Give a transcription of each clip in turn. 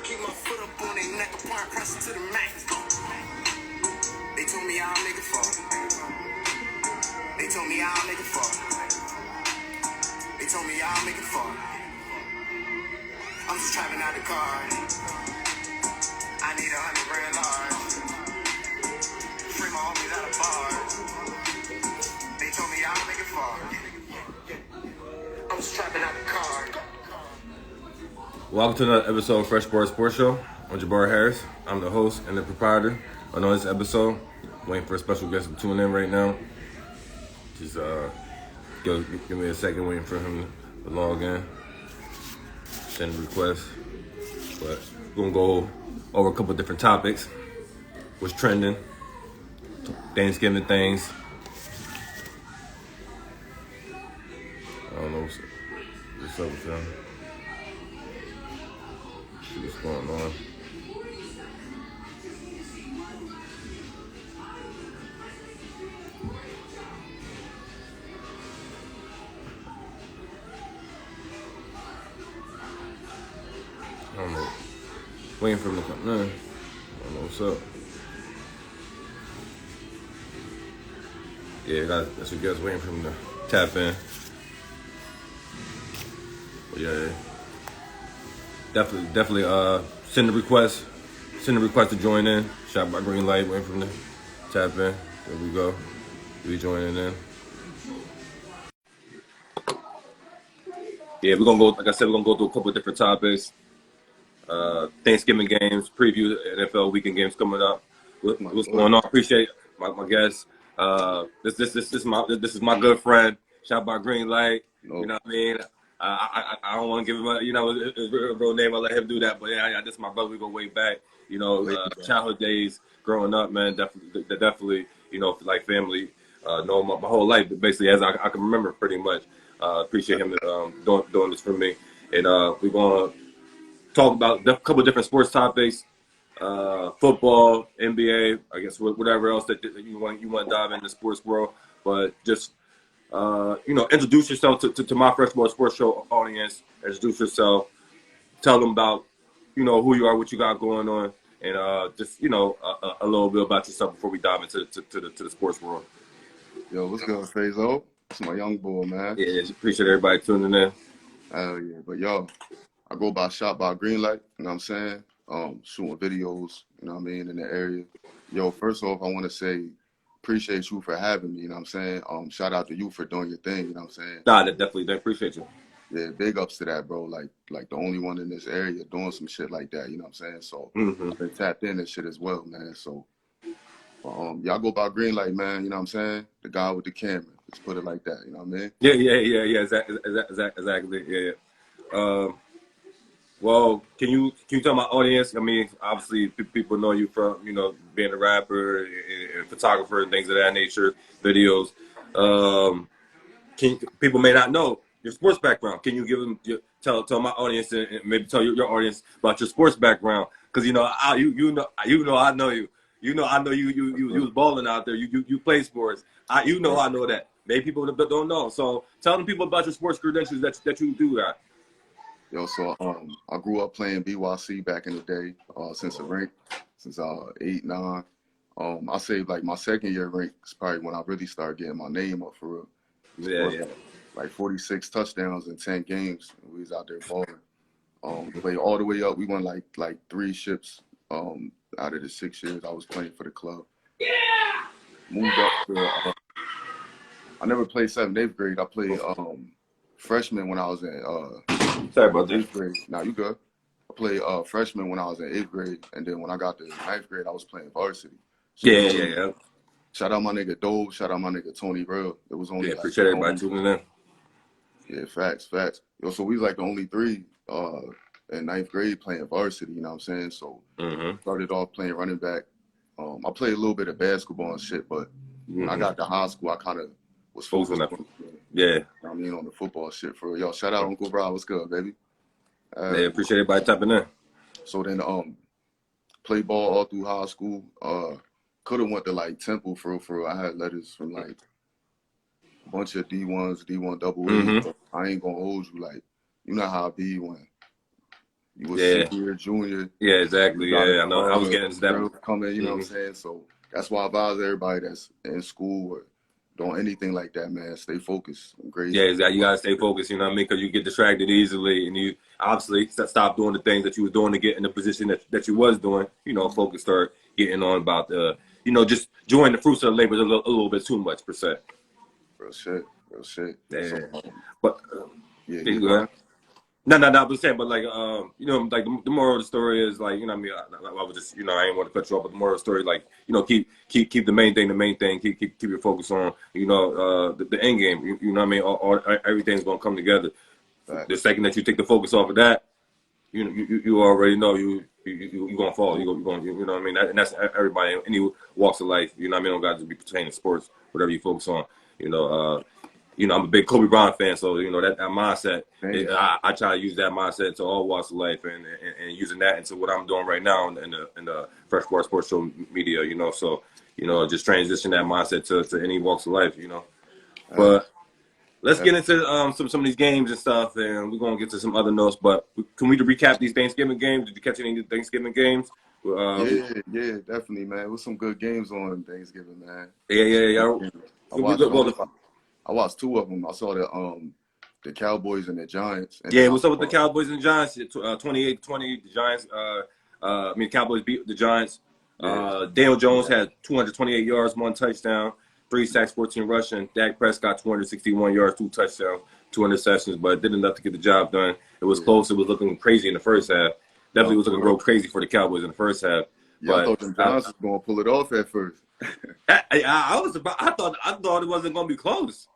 Keep my foot up on their neck, applying pressure to the max. They told me I'll make it far. They told me I'll make it far. They told me I'll make it far. I'm just trapping out the car. I need 100 grand large. Free my homies out of bars. They told me I'll make it far. I'm just trapping out the car. Welcome to another episode of Fresh Board Sports Show. I'm Jabbar Harris. I'm the host and the proprietor. On this episode, waiting for a special guest to tune in right now. Just give me a second, waiting for him to log in. Send a request. But we're gonna go over a couple different topics. What's trending? Thanksgiving things. I don't know what's up with them. See what's going on. I don't know. Waiting for him to come in. I don't know what's up. Yeah, that's what guys waiting for him to tap in. But yeah. Definitely send a request to join in. Shot by green light, waiting for him to tap in. There we go. We joining in. Yeah, we're gonna go, like I said, we're gonna go through a couple of different topics. Thanksgiving games, preview NFL weekend games coming up. What's going on? Appreciate my guests. This is my good friend. Shot by green light. You know what I mean? I don't want to give him his real name. I'll let him do that. But yeah, this is my brother. We go way back. Childhood days, growing up, man. Definitely. Like family. Know him my whole life, basically, as I can remember, pretty much. Appreciate him doing this for me. And we're gonna talk about a couple of different sports topics. Football, NBA, I guess whatever else that you want to dive into the sports world. But just introduce yourself to my Fresh Board Sports Show audience. Introduce yourself. Tell them about, who you are, what you got going on, and just, a little bit about yourself before we dive into the sports world. Yo, what's good, Fazo? It's my young boy, man. Yeah, appreciate everybody tuning in. Hell yeah. But yo, I go by Shot by Greenlight, you know what I'm saying? Shooting videos, you know what I mean, in the area. Yo, first off, I want to say appreciate you for having me, you know what I'm saying? Shout out to you for doing your thing, you know what I'm saying? Nah, definitely appreciate you. Yeah, big ups to that, bro. Like the only one in this area doing some shit like that, you know what I'm saying? So I've been tapped in and shit as well, man. So y'all go by Greenlight, man, you know what I'm saying? The guy with the camera. Let's put it like that, you know what I mean? Yeah, exactly. Yeah. Well, can you tell my audience? I mean, obviously people know you from being a rapper and photographer and things of that nature, videos. People may not know your sports background. Can you give them tell my audience and maybe tell your audience about your sports background? Because I know you. I know you was balling out there. You play sports. I know that. Maybe people don't know. So tell them people about your sports credentials that you do that. Yo, so I grew up playing BYC back in the day, since 8, 9. I say like my second year rank is probably when I really started getting my name up for real. Yeah. Like 46 touchdowns in 10 games. We was out there balling. Played all the way up. We won like 3 ships out of the 6 years I was playing for the club. Yeah. Moved up to I never played 7th, 8th grade. I played freshman when I was in Sorry about that. 8th grade. Nah, you good. I played freshman when I was in 8th grade, and then when I got to 9th grade, I was playing varsity. So, yeah. Shout out my nigga Dove. Shout out my nigga Tony Real. It was only appreciate everybody tuning in. Yeah, facts. Yo, so we was like the only 3 in 9th grade playing varsity. You know what I'm saying? So started off playing running back. I played a little bit of basketball and shit, but when I got to high school, I kind of was focused on, I mean, on the football shit for real. Yo, shout out Uncle Rob. What's good, baby? Appreciate everybody tapping in. So then played ball all through high school. Could have went to like Temple for real. I had letters from like a bunch of D1s, D1 double A's. I ain't gonna hold you, like, you know how I be when You was Yeah. senior, junior. Yeah, exactly. You got Yeah, I know. I was getting into that. drills coming, you know what I'm Mhm. saying? So that's why I advise everybody that's in school or doing anything like that, man. Stay focused on grades. Yeah, exactly. You gotta stay focused. You know what I mean? Because you get distracted easily, and you obviously stop doing the things that you were doing to get in the position that you was doing. You know, focus start getting on about the, you know, just enjoying the fruits of the labor a little bit too much per se. Real shit. Real shit. Yeah, So, but yeah, yeah, you go go ahead. ahead. No, but saying, but like, you know, like the moral of the story is like, you know, what I mean, I was just, you know, I ain't want to cut you off, but the moral of the story, like, you know, keep the main thing, keep your focus on, you know, the end game. You know what I mean? Everything's gonna come together. The Facts. second that you take the focus off of that, you know, you already know you gonna fall. You know what I mean? And that's everybody in any walks of life. You know what I mean? Don't got to be pertaining to sports, whatever you focus on. You know, I'm a big Kobe Bryant fan, so you know that mindset. I try to use that mindset to all walks of life, and using that into what I'm doing right now in the Fresh Sports Show media. You know, so you know, just transition that mindset to any walks of life. You know, but let's get into some of these games and stuff, and we're gonna get to some other notes. But can we recap these Thanksgiving games? Did you catch any Thanksgiving games? Yeah, definitely, man. With some good games on Thanksgiving, man. Yeah. I watched I watched two of them. I saw the Cowboys and the Giants. And yeah, what's up with the Cowboys and Giants? 28-20, the Giants. Cowboys beat the Giants. Daniel Jones had 228 yards, 1 touchdown, 3 sacks, 14 rushing. Dak Prescott 261 yards, 2 touchdowns, 2 interceptions, but did enough to get the job done. It was close. It was looking crazy in the first half. Definitely was looking real crazy for the Cowboys in the first half. Yeah, I thought the Giants was gonna pull it off at first. I thought it wasn't gonna be close.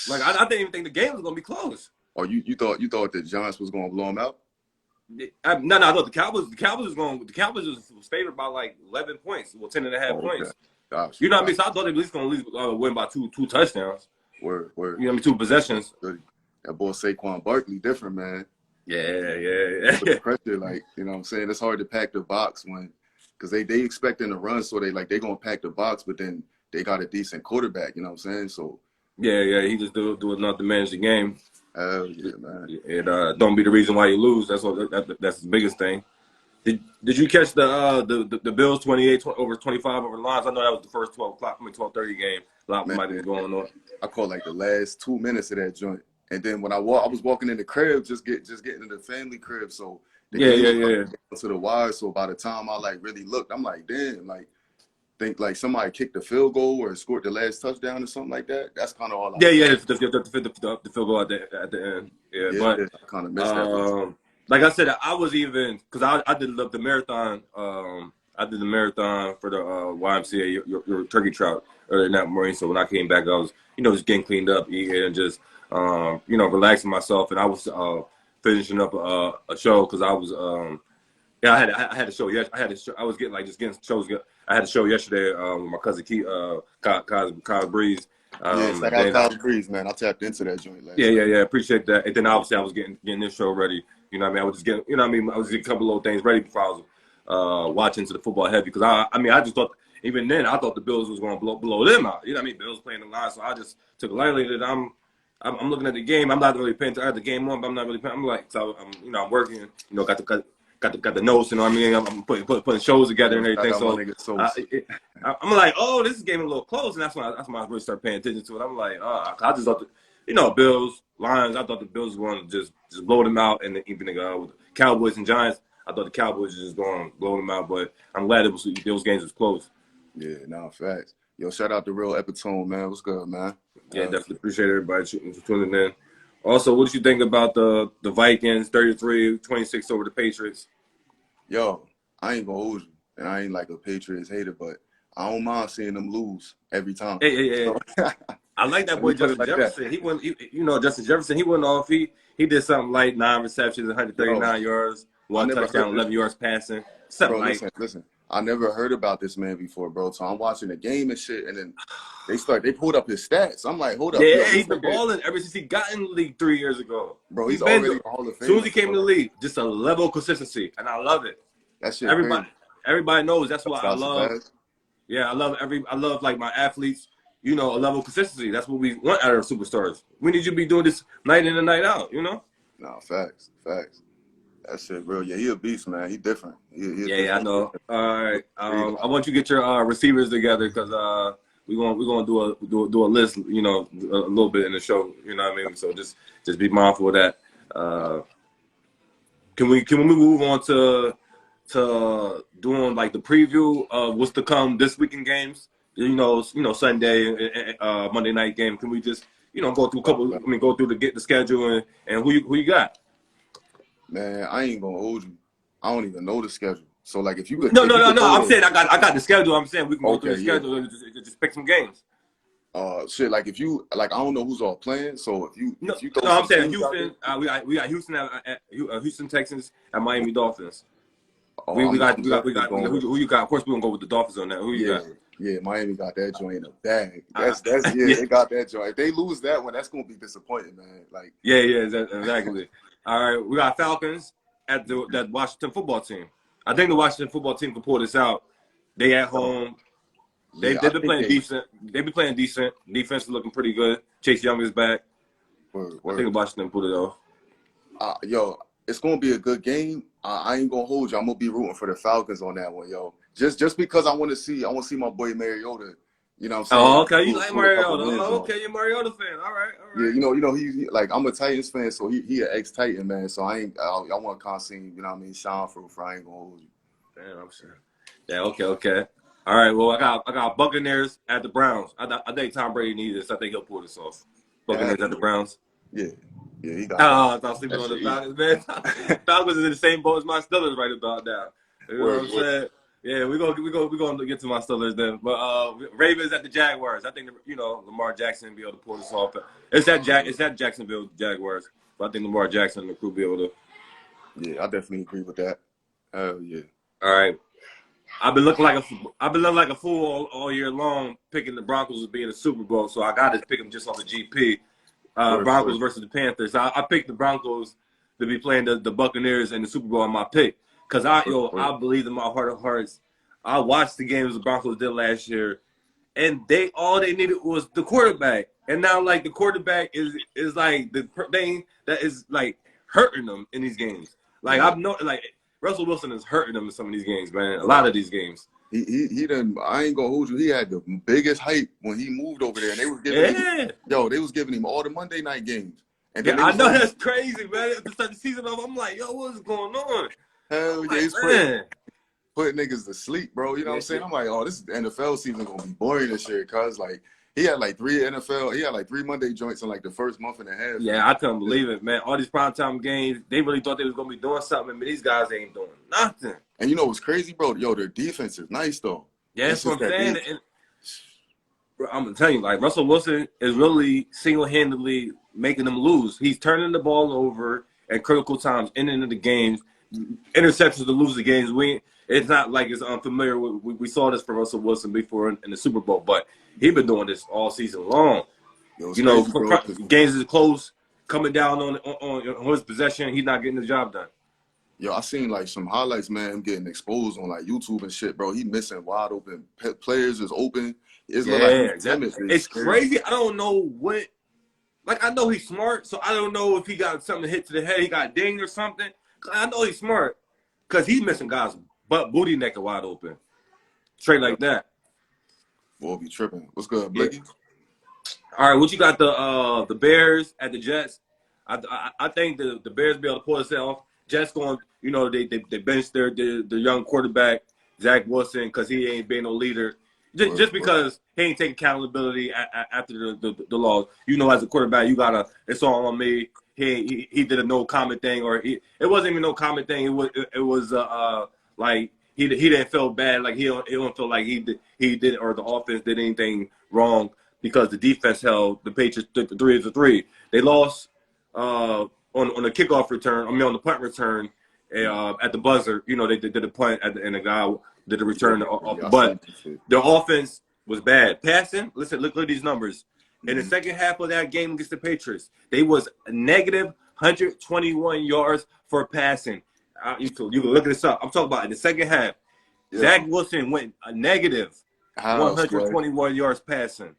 Like I didn't even think the game was gonna be close. Oh, you thought the Giants was gonna blow them out? No, I thought the Cowboys was favored by like 11 points, well 10.5 points. Gosh, you know what I mean? So I thought they were at least gonna win by two touchdowns. Word. You know what I mean? 2 possessions. That boy Saquon Barkley different, man. Yeah. Put the pressure, like, you know what I'm saying? It's hard to pack the box because they expecting a run, so they gonna pack the box, but then they got a decent quarterback, you know what I'm saying? So yeah, he just do enough to manage the game. Hell yeah, man. And don't be the reason why you lose. That's the biggest thing. Did you catch the Bills 28 over 25 over the Lions? I know that was the first 12:30 game. A lot might have been going on. I caught like the last 2 minutes of that joint, and then when I was walking in the crib, just getting in the family crib. So yeah. To the wire. So by the time I like really looked, I'm like, damn, like think like somebody kicked the field goal or scored the last touchdown or something like that. That's kind of all. The field goal at the end. Yeah, but I kind of missed that. Like I said, I was even because I did the marathon. I did the marathon for the YMCA your turkey trout earlier that morning. So when I came back, I was just getting cleaned up, eating, and just relaxing myself. And I was finishing up a show because I was I had a show. Yes, I was getting shows. I had a show yesterday with my cousin Kyle Breeze. Yes, I got Kyle Breeze, man. I tapped into that joint last night. Yeah. Appreciate that. And then obviously I was getting this show ready. You know what I mean? I was just getting, I was getting a couple little things ready before I was watching to the football heavy because I just thought even then I thought the Bills was going to blow them out. You know what I mean? Bills playing the line, so I just took it lightly that I'm looking at the game. I'm not really paying attention. I had the game on, but I'm not really paying. I'm like, so I'm working. Got the notes, you know what I mean? I'm putting shows together and everything. So I'm like, oh, this is getting a little close, and that's when I really start paying attention to it. I'm like, I just thought, Bills, Lions. I thought the Bills were going to just blow them out, and even with Cowboys and Giants, I thought the Cowboys were just going to blow them out. But I'm glad those games was close. Yeah, facts. Yo, shout out to Real Epitome, man. What's good, man? Yeah, definitely appreciate everybody tuning in. Also, what did you think about the Vikings 33-26 over the Patriots? Yo, I ain't gonna hold you, and I ain't like a Patriots hater, but I don't mind seeing them lose every time. Hey. So, I like that boy Justin Jefferson. He went, Justin Jefferson. He went off. He did something like 9 receptions, 139 yards, 1 touchdown, 11 yards passing. Listen. I never heard about this man before, bro. So I'm watching the game and shit, and then they pulled up his stats. I'm like, hold up. Yeah, he's been balling ever since he got in the league 3 years ago. Bro, he's already in the Hall of Fame. As soon as he came in the league, just a level of consistency, and I love it. That shit. Everybody knows that's what I love. Yeah, I love like my athletes. A level of consistency. That's what we want out of superstars. We need you to be doing this night in and night out. No, facts. That shit real. Yeah, he a beast, man. He different. He a Yeah, different. I know. All right. I want you to get your receivers together because we're gonna do a list. You know, a little bit in the show. You know what I mean? So just be mindful of that. Can we move on to doing like the preview of what's to come this weekend games? You know, Sunday, Monday night game. Can we just go through a couple? I mean, go through the schedule and who you got? Man, I ain't gonna hold you. I don't even know the schedule. So like, if you could, No. I'm saying I got the schedule. I'm saying we can go through the yeah. schedule and just pick some games. Shit, like if you like, I don't know who's all playing. So if you throw I'm some saying teams out Houston. there- We got Houston at Houston Texans and Miami Dolphins. We I'm got definitely going with- who you got? Of course, we're gonna go with the Dolphins on that. Who you got? Yeah, Miami got that joint in the bag. That's Yeah. they got that joint. If they lose that one, that's gonna be disappointing, man. Like, Yeah, exactly. All right, we got Falcons at that Washington football team. I think the Washington football team can pull this out. They at home. They've been playing decent. They've been playing decent. Defense is looking pretty good. Chase Young is back. Word. I think Washington pull it off. Yo, it's gonna be a good game. I ain't gonna hold you. I'm gonna be rooting for the Falcons on that one, yo. Just because I want to see my boy Mariota. You know what I'm saying? Oh, okay. You like put a couple Mariota? wins Oh, on. okay. You're a Mariota fan. All right. Yeah, you know he like, I'm a Titans fan, so he an ex-Titan, man. So I want to kind of see, you know what I mean, shine for I ain't gonna hold you. Damn, I'm sure. Yeah. Okay. All right. Well, I got Buccaneers at the Browns. I think Tom Brady needs this. I think he'll pull this off. Buccaneers at the Browns. Yeah, he got. Oh, I thought sleeping on the Falcons, man. Falcons is in the same boat as my Steelers right about now. You know what I'm saying? Yeah, we're gonna get to my Steelers then. But Ravens at the Jaguars. I think Lamar Jackson will be able to pull this off. It's that Jacksonville Jaguars. But I think Lamar Jackson and the crew be able to. Yeah, I definitely agree with that. Hell yeah. All right. I've been looking like a fool all year long, picking the Broncos as being a Super Bowl. So I got to pick them just on the GP. Broncos versus the Panthers. I picked the Broncos to be playing the Buccaneers in the Super Bowl on my pick. Because I believe in my heart of hearts. I watched the games the Broncos did last year, and all they needed was the quarterback. And now, like, the quarterback is like the thing that is like hurting them in these games. Like, Russell Wilson is hurting them in some of these games, man. A lot of these games. He done. I ain't gonna hold you. He had the biggest hype when he moved over there, and they was giving they was giving him all the Monday night games. And then I know that's crazy, man. At the start of the season, I'm like, yo, what's going on? Hell yeah, he's putting niggas to sleep, bro. You know what I'm saying? I'm like, oh, this NFL season gonna be boring this year, cause like he had like three Monday joints in like the first month and a half. Yeah, I couldn't believe it, man. All these primetime games, they really thought they was gonna be doing something, but these guys ain't doing nothing. And you know what's crazy, bro? Yo, their defense is nice though. Yeah, that's what I'm saying. And, bro, I'm gonna tell you, like, Russell Wilson is really single-handedly making them lose. He's turning the ball over at critical times, ending the games, interceptions to lose the games. It's not like it's unfamiliar. We saw this from Russell Wilson before in the Super Bowl, but he's been doing this all season long. Yo, games is close, coming down on his possession, he's not getting the job done. Yo, I seen like some highlights, man, him getting exposed on like YouTube and shit, bro. He missing wide open players is open. It's crazy. I don't know what. Like, I know he's smart, so I don't know if he got something hit to the head. He got dinged or something. I know he's smart because he's missing guys, but booty naked wide open, straight like that. Boy, be tripping. What's good, Blicky? Yeah. All right, what you got? The Bears at the Jets. I think the Bears be able to pull this off. Jets going, they benched their young quarterback Zach Wilson because he ain't being no leader. Just because he ain't taking accountability after the loss. As a quarterback, it's all on me. He did a no comment thing, or it wasn't even no comment thing. It was like he didn't feel bad, like he don't feel like he did or the offense did anything wrong because the defense held the Patriots 3-3. They lost on the kickoff return. I mean on the punt return at the buzzer. They did a punt and the guy did a return off the butt. Their offense was bad. Passing, look at these numbers. In the second half of that game against the Patriots, they was negative 121 yards for passing. You can look this up. I'm talking about in the second half. Yeah. Zach Wilson went a negative 121 yards passing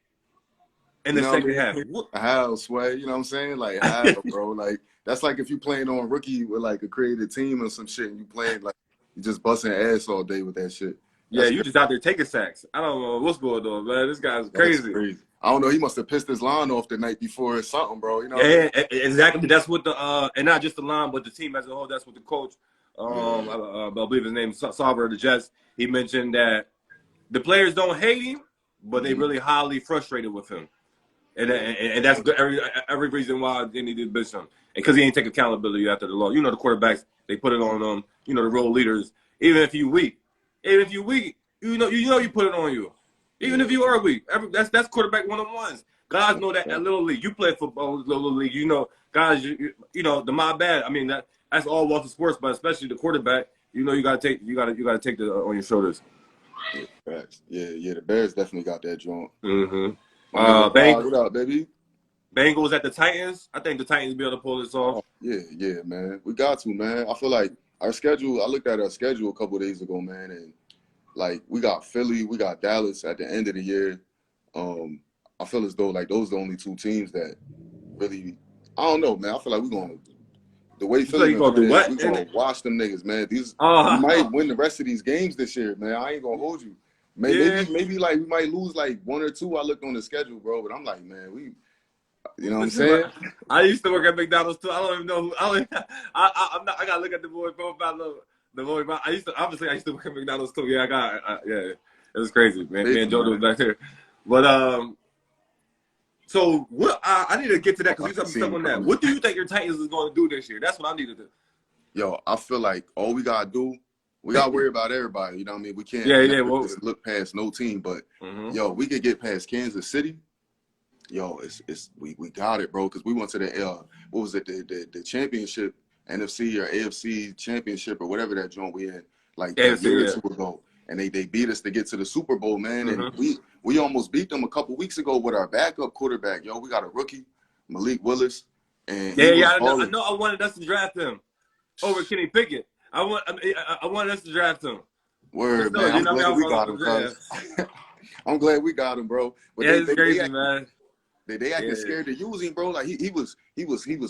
in the second half. How, Sway? You know what I'm saying? Like, how, bro? Like, that's like if you playing on rookie with like a created team or some shit, and you playing like you just busting ass all day with that shit. Yeah, you just out there taking sacks. I don't know what's going on, man. This guy's crazy. I don't know. He must have pissed his line off the night before or something, bro. You know? Yeah, exactly. That's what the and not just the line, but the team as a whole. That's what the coach, I believe his name is Sauber of the Jets. He mentioned that the players don't hate him, but they really highly frustrated with him, and that's every reason why they need to bench him, because he ain't take accountability after the loss. You know, the quarterbacks, they put it on them. You know, the role leaders. Even if you weak, you know you put it on you. Even if you are weak, that's quarterback one-on-ones. Guys know that at Little League. You play football with Little League. You know, guys, you know the my bad. I mean that's all walks of sports, but especially the quarterback. You know, you gotta take the on your shoulders. Yeah, the Bears definitely got that joint. Mm-hmm. What up, baby? Bengals at the Titans. I think the Titans will be able to pull this off. Yeah, man. We got to, man. I feel like our schedule. I looked at our schedule a couple of days ago, man, and like we got Philly, we got Dallas at the end of the year. I feel as though like those are the only two teams that really. I don't know, man. I feel like we're gonna. The way Philly we're gonna wash them niggas, man. We might win the rest of these games this year, man. I ain't gonna hold you. Maybe like we might lose like one or two. I looked on the schedule, bro, but I'm like, man, you know what I'm saying? I used to work at McDonald's too. I don't even know. I'm not. I gotta look at the boy profile. The boy. I used to work at McDonald's too. Yeah, yeah. It was crazy, man. Me and Jordan was back there, but So what? I need to get to that because you told me stuff on that. What do you think your Titans is going to do this year? That's what I need to do. Yo, I feel like all we gotta do, we gotta worry about everybody. You know what I mean? We can't just look past no team, but yo, we could get past Kansas City. Yo, we got it, bro. Because we went to the what was it? The championship, NFC or AFC championship or whatever that joint we in like a year or two ago, and they beat us to get to the Super Bowl, man. And we almost beat them a couple weeks ago with our backup quarterback. Yo, we got a rookie, Malik Willis, and I know. I wanted us to draft him over Kenny Pickett. I wanted us to draft him. Word, man. I'm glad we got him, cuz. I'm glad we got him, bro. But it's crazy, man. They acting scared to use him, bro. Like he was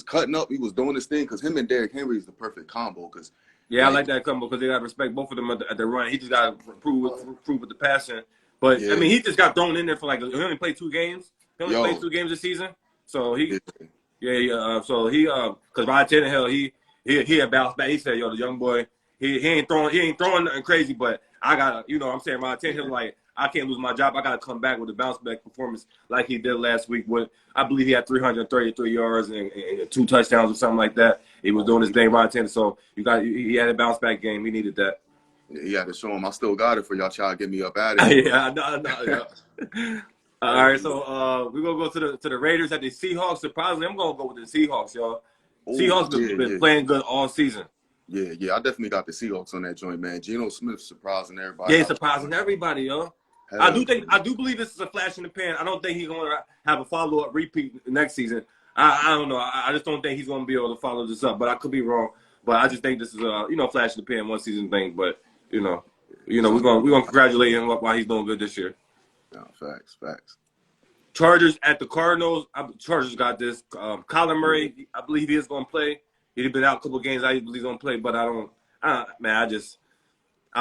cutting up. He was doing this thing because him and Derrick Henry is the perfect combo. Cause I like that combo because they got to respect both of them at the run. He just got to prove with the passing. But I mean, he just got thrown in there for he only played 2 games. He only played 2 games this season. So So because Ryan Tannehill, he had bounced back. He said, "Yo, the young boy, he ain't throwing nothing crazy, but I gotta, you know what I'm saying, Ryan Tannehill, like I can't lose my job. I gotta come back with a bounce back performance like he did last week. With I believe he had 333 yards and 2 touchdowns or something like that. He was doing his thing, Ryan Tannehill. So he had a bounce back game. He needed that. He had to show him I still got it for y'all trying to get me up out of here. Yeah, I know. All right, so we're gonna go to the Raiders at the Seahawks. Surprisingly, I'm gonna go with the Seahawks, y'all. Seahawks been playing good all season. Yeah, I definitely got the Seahawks on that joint, man. Geno Smith surprising everybody. Yeah, surprising everybody, yo. I do believe this is a flash in the pan. I don't think he's going to have a follow-up repeat next season. I don't know. I just don't think he's going to be able to follow this up. But I could be wrong. But I just think this is a flash in the pan, one season thing. But we're gonna congratulate him while he's doing good this year. No, facts. Chargers at the Cardinals. Chargers got this. Kyler Murray, I believe he is going to play. He's been out a couple of games. I believe he's going to play, but I don't know. Man, I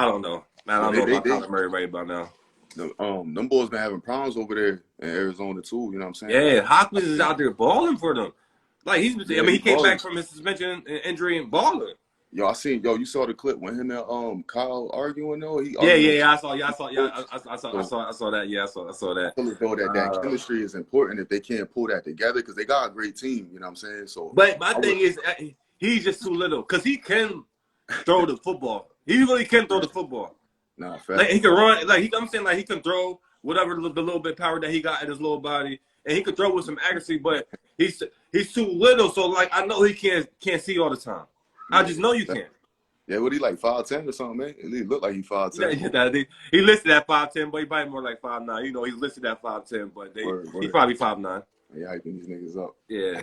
don't know about Kyler Murray right about now. Them boys been having problems over there in Arizona too. You know what I'm saying? Yeah, Hopkins is out there balling for them. Like he came back from his suspension and injury and balling. Yo, you saw the clip when him and Kyle arguing though. I saw that. Yeah, I saw that. I feel though that chemistry is important if they can't pull that together because they got a great team. You know what I'm saying? So, but my thing is he's just too little because he can throw the football. He really can throw the football. Nah, fact. Like he can run. I'm saying he can throw whatever the little bit power that he got in his little body, and he can throw with some accuracy. But he's too little, so I know he can't see all the time. I just know you can. Yeah, what he like 5'10" or something, man? He look like he 5'10". He listed at 5'10", but he probably more like 5'9". You know, he's listed at 5'10", but he's probably 5'9". Yeah, hyping these niggas up. Yeah.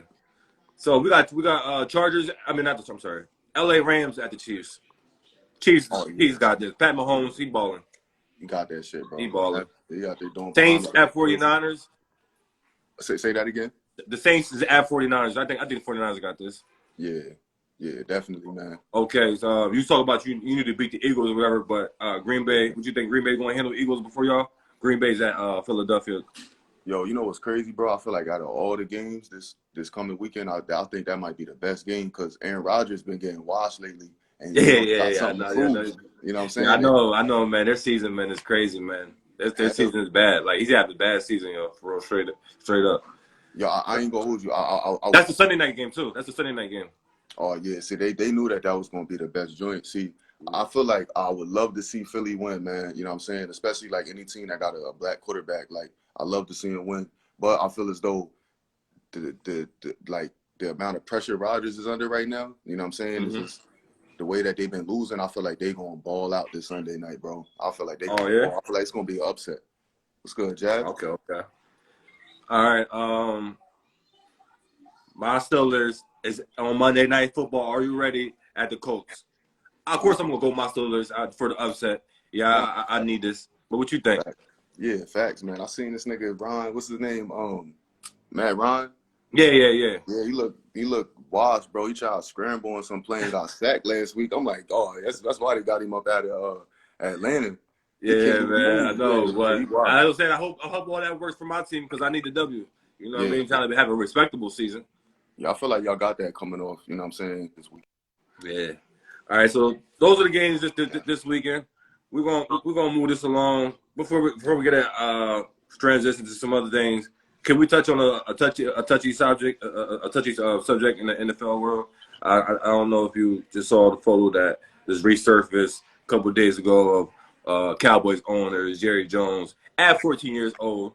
So we got Chargers. I mean, I'm sorry. L.A. Rams at the Chiefs. Chiefs, he's got this. Pat Mahomes, he balling. He got that shit, bro. He balling. He out there doing. Saints at 49ers. Say that again. The Saints is at 49ers. I think 49ers got this. Yeah, definitely, man. Okay, so you talk about you need to beat the Eagles or whatever, but Green Bay, what you think Green Bay going to handle the Eagles before y'all? Green Bay's at Philadelphia. Yo, you know what's crazy, bro? I feel like out of all the games this coming weekend, I think that might be the best game because Aaron Rodgers been getting washed lately, and Yeah, you know he yeah, got yeah. I something to know, yeah, I prove. know. You know what I'm Yeah, saying? I know, man. Their season, man, is crazy, man. Their Hell, season is bad. Like he's having a bad season, yo, for real, straight up. yo, I ain't gonna hold you. I That's the was. Sunday night game too. That's the Sunday night game. Oh yeah, see, they knew that was gonna be the best joint. See, I feel like I would love to see Philly win, man. You know what I'm saying? Especially like any team that got a black quarterback. Like I love to see him win, but I feel as though the like the amount of pressure Rodgers is under right now. You know what I'm saying? It's Mm-hmm. just the way that they've been losing. I feel like they gonna ball out this Sunday night, bro. I feel like they Oh gonna yeah. ball. I feel like it's gonna be an upset. What's good, Jazz? Okay, okay. All right. My Steelers is on Monday Night Football. Are you ready at the Colts? Of course, I'm gonna go my Steelers for the upset. Yeah, Nah, I need this. But what you think? facts. Yeah, facts, man. I seen this nigga Ron. What's his name? Matt Ron. Yeah. Yeah, he look washed, bro. He tried to scramble on some plane, got sacked last week. I'm like, oh, that's why they got him up out of Atlanta. He can't Yeah, even man. I move. know, Yeah, he but washed. I was saying I hope all that works for my team because I need the W. You know what I Yeah, mean? Trying to have a respectable season. yeah. I feel like y'all got that coming off. You know what I'm saying? This week. Yeah. All right. So those are the games this weekend. We're gonna move this along before we get a transition to some other things. Can we touch on a touchy subject subject in the NFL world? I don't know if you just saw the photo that just resurfaced a couple of days ago of Cowboys owner Jerry Jones at 14 years old.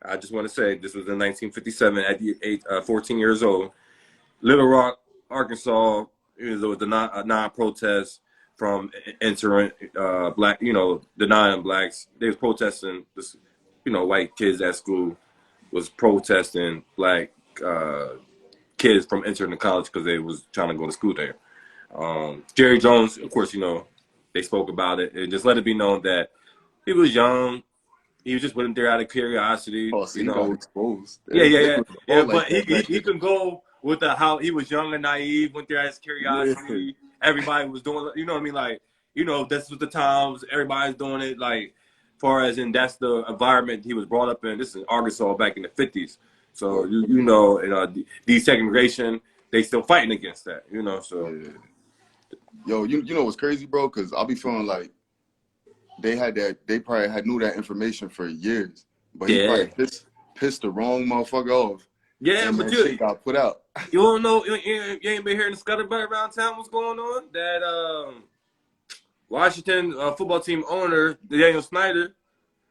I just want to say this was in 1957 at the age 14 years old. Little Rock, Arkansas. There was a non-protest from entering black, denying blacks. They was protesting this, white kids at school was protesting black kids from entering the college because they was trying to go to school there. Jerry Jones, of course, they spoke about it and just let it be known that he was young. He was just went there out of curiosity, Oh, so he got exposed. yeah. Like But that back he then. can go with how he was young and naive, went there as Yeah. curiosity. Everybody was doing, you know what I mean? Like, this was the times. Everybody's doing it. Like, far as in that's the environment he was brought up in. This is Arkansas back in the 50s. So desegregation, they still fighting against that. So Yeah. Yo, you know what's crazy, bro? Because I'll be feeling like they probably knew that information for years, but he yeah, probably pissed the wrong motherfucker off, yeah. and But that shit got put out. you don't know, you ain't been hearing the scuttlebutt around town. What's going on? That Washington football team owner Daniel Snyder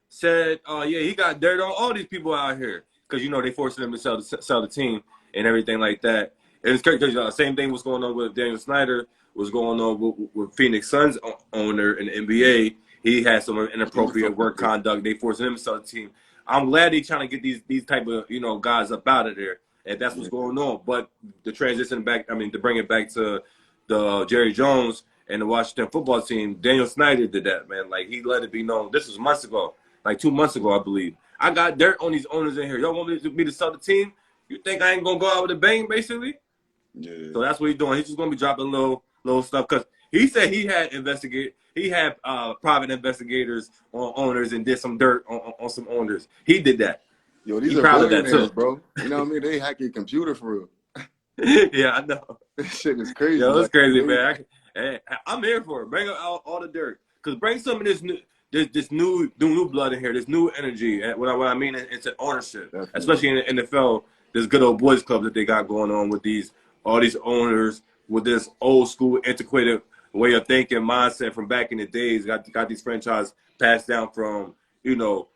said, yeah, he got dirt on all these people out here because they forcing him to sell the team and everything like that. And it's crazy. Same thing was going on with Daniel Snyder. Was going on with Phoenix Suns owner in the NBA. He had some inappropriate work conduct. They forcing him to sell the team. I'm glad they trying to get these type of guys up out of there, and that's what's going on. But the transition back, to bring it back to the Jerry Jones and the Washington football team, Daniel Snyder did that, man. Like he let it be known. This was months ago. Like 2 months ago, I believe. I got dirt on these owners in here. Y'all want me to sell the team? You think I ain't gonna go out with a bang, basically? Yeah. So that's what he's doing. He's just gonna be dropping little stuff because he said he had private investigators on owners and did some dirt on some owners. He did that. Yo, these He are proud of that billionaires, too. bro. You know what I mean? They hack your computer for real. Yeah, I know. This shit is crazy. Yo, it's Like, crazy, man. I'm here for it. Bring out all the dirt. Cause bring some of this new blood in here. This new energy. What I mean, it's an ownership, definitely. especially in the NFL. This good old boys club that they got going on with all these owners with this old school antiquated way of thinking mindset from back in the days. Got these franchises passed down from that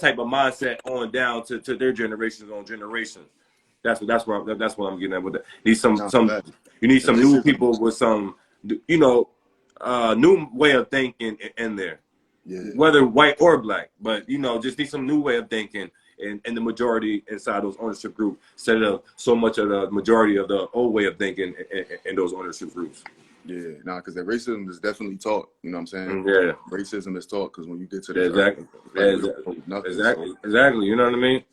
type of mindset on down to their generations on generations. That's what I'm getting at with that. Need Nah, some facts. you need some And new racism. people with some new way of thinking in there. Yeah. Whether white or black, but just need some new way of thinking in the majority inside those ownership groups instead of so much of the majority of the old way of thinking in those ownership groups. Yeah, because that racism is definitely taught. You know what I'm saying? Yeah. Racism is taught because when you get to Yeah, this exactly. earth, like, we don't know nothing. Exactly. You know what I mean?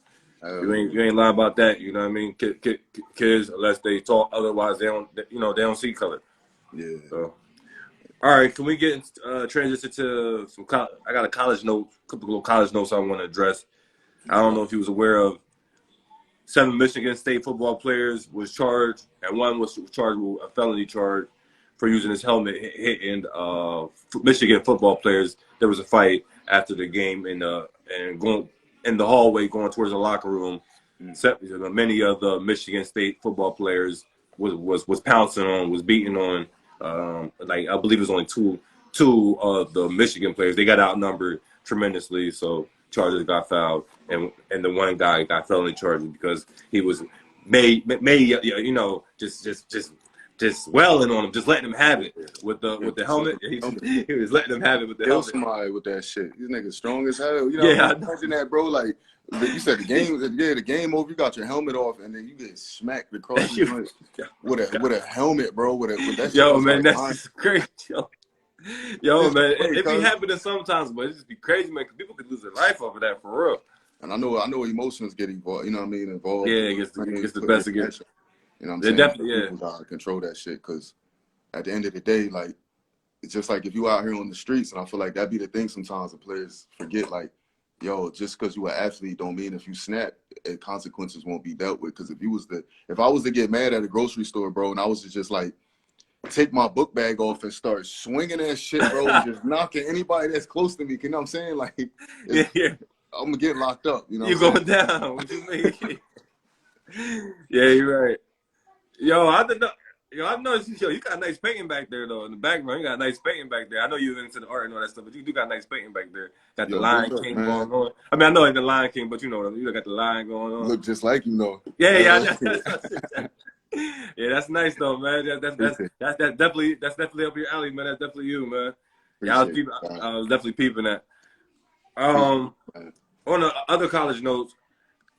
You ain't lying about that. You know what I mean? Kids, unless they talk, otherwise they don't. They don't see color. Yeah. So, all right, can we get transition to some? I got a couple of little college notes I want to address. I don't know if you was aware of 7 Michigan State football players was charged, and one was charged with a felony charge for using his helmet hitting Michigan football players. There was a fight after the game and going in the hallway going towards the locker room. Many of the Michigan State football players was pouncing on, was beating on. Like I believe it was only two of the Michigan players. They got outnumbered tremendously, so charges got filed, and the one guy got felony charges because he was made just welling on him, just letting him have it with the helmet. He was letting him have it with the helmet. Somebody with that shit. These niggas strong as hell. You know, yeah, imagine that, bro. Like you said, the game over. You got your helmet off, and then you get smacked across the joint with a helmet, bro. With that shit. Yo, man, like, that's crazy. Yo, man, it be happening sometimes, but it just be crazy, man. Cause people could lose their life over that for real. And I know emotions get involved. You know what I mean? Involved. Yeah, it gets the best against. You know what I'm saying? Definitely, people gotta control that shit because at the end of the day, like it's just like if you out here on the streets, and I feel like that be the thing sometimes the players forget. Like, yo, just because you an athlete don't mean if you snap, consequences won't be dealt with. Because if I was to get mad at a grocery store, bro, and I was to just like take my book bag off and start swinging that shit, bro, and just knocking anybody that's close to me, you know what I'm saying? Like, I'm gonna get locked up. You know, you going down? What you mean? Yeah, you're right. Yo, I know you got nice painting back there though in the background. You got nice painting back there. I know you're into the art and all that stuff, but you do got nice painting back there. Got the Lion King going on. I mean, I know it's the Lion King, but you got the lion going on. Look just like you know. Yeah. Yeah, that's nice though, man. That's definitely up your alley, man. That's definitely you, man. Yeah, I was definitely peeping that. On the other college notes,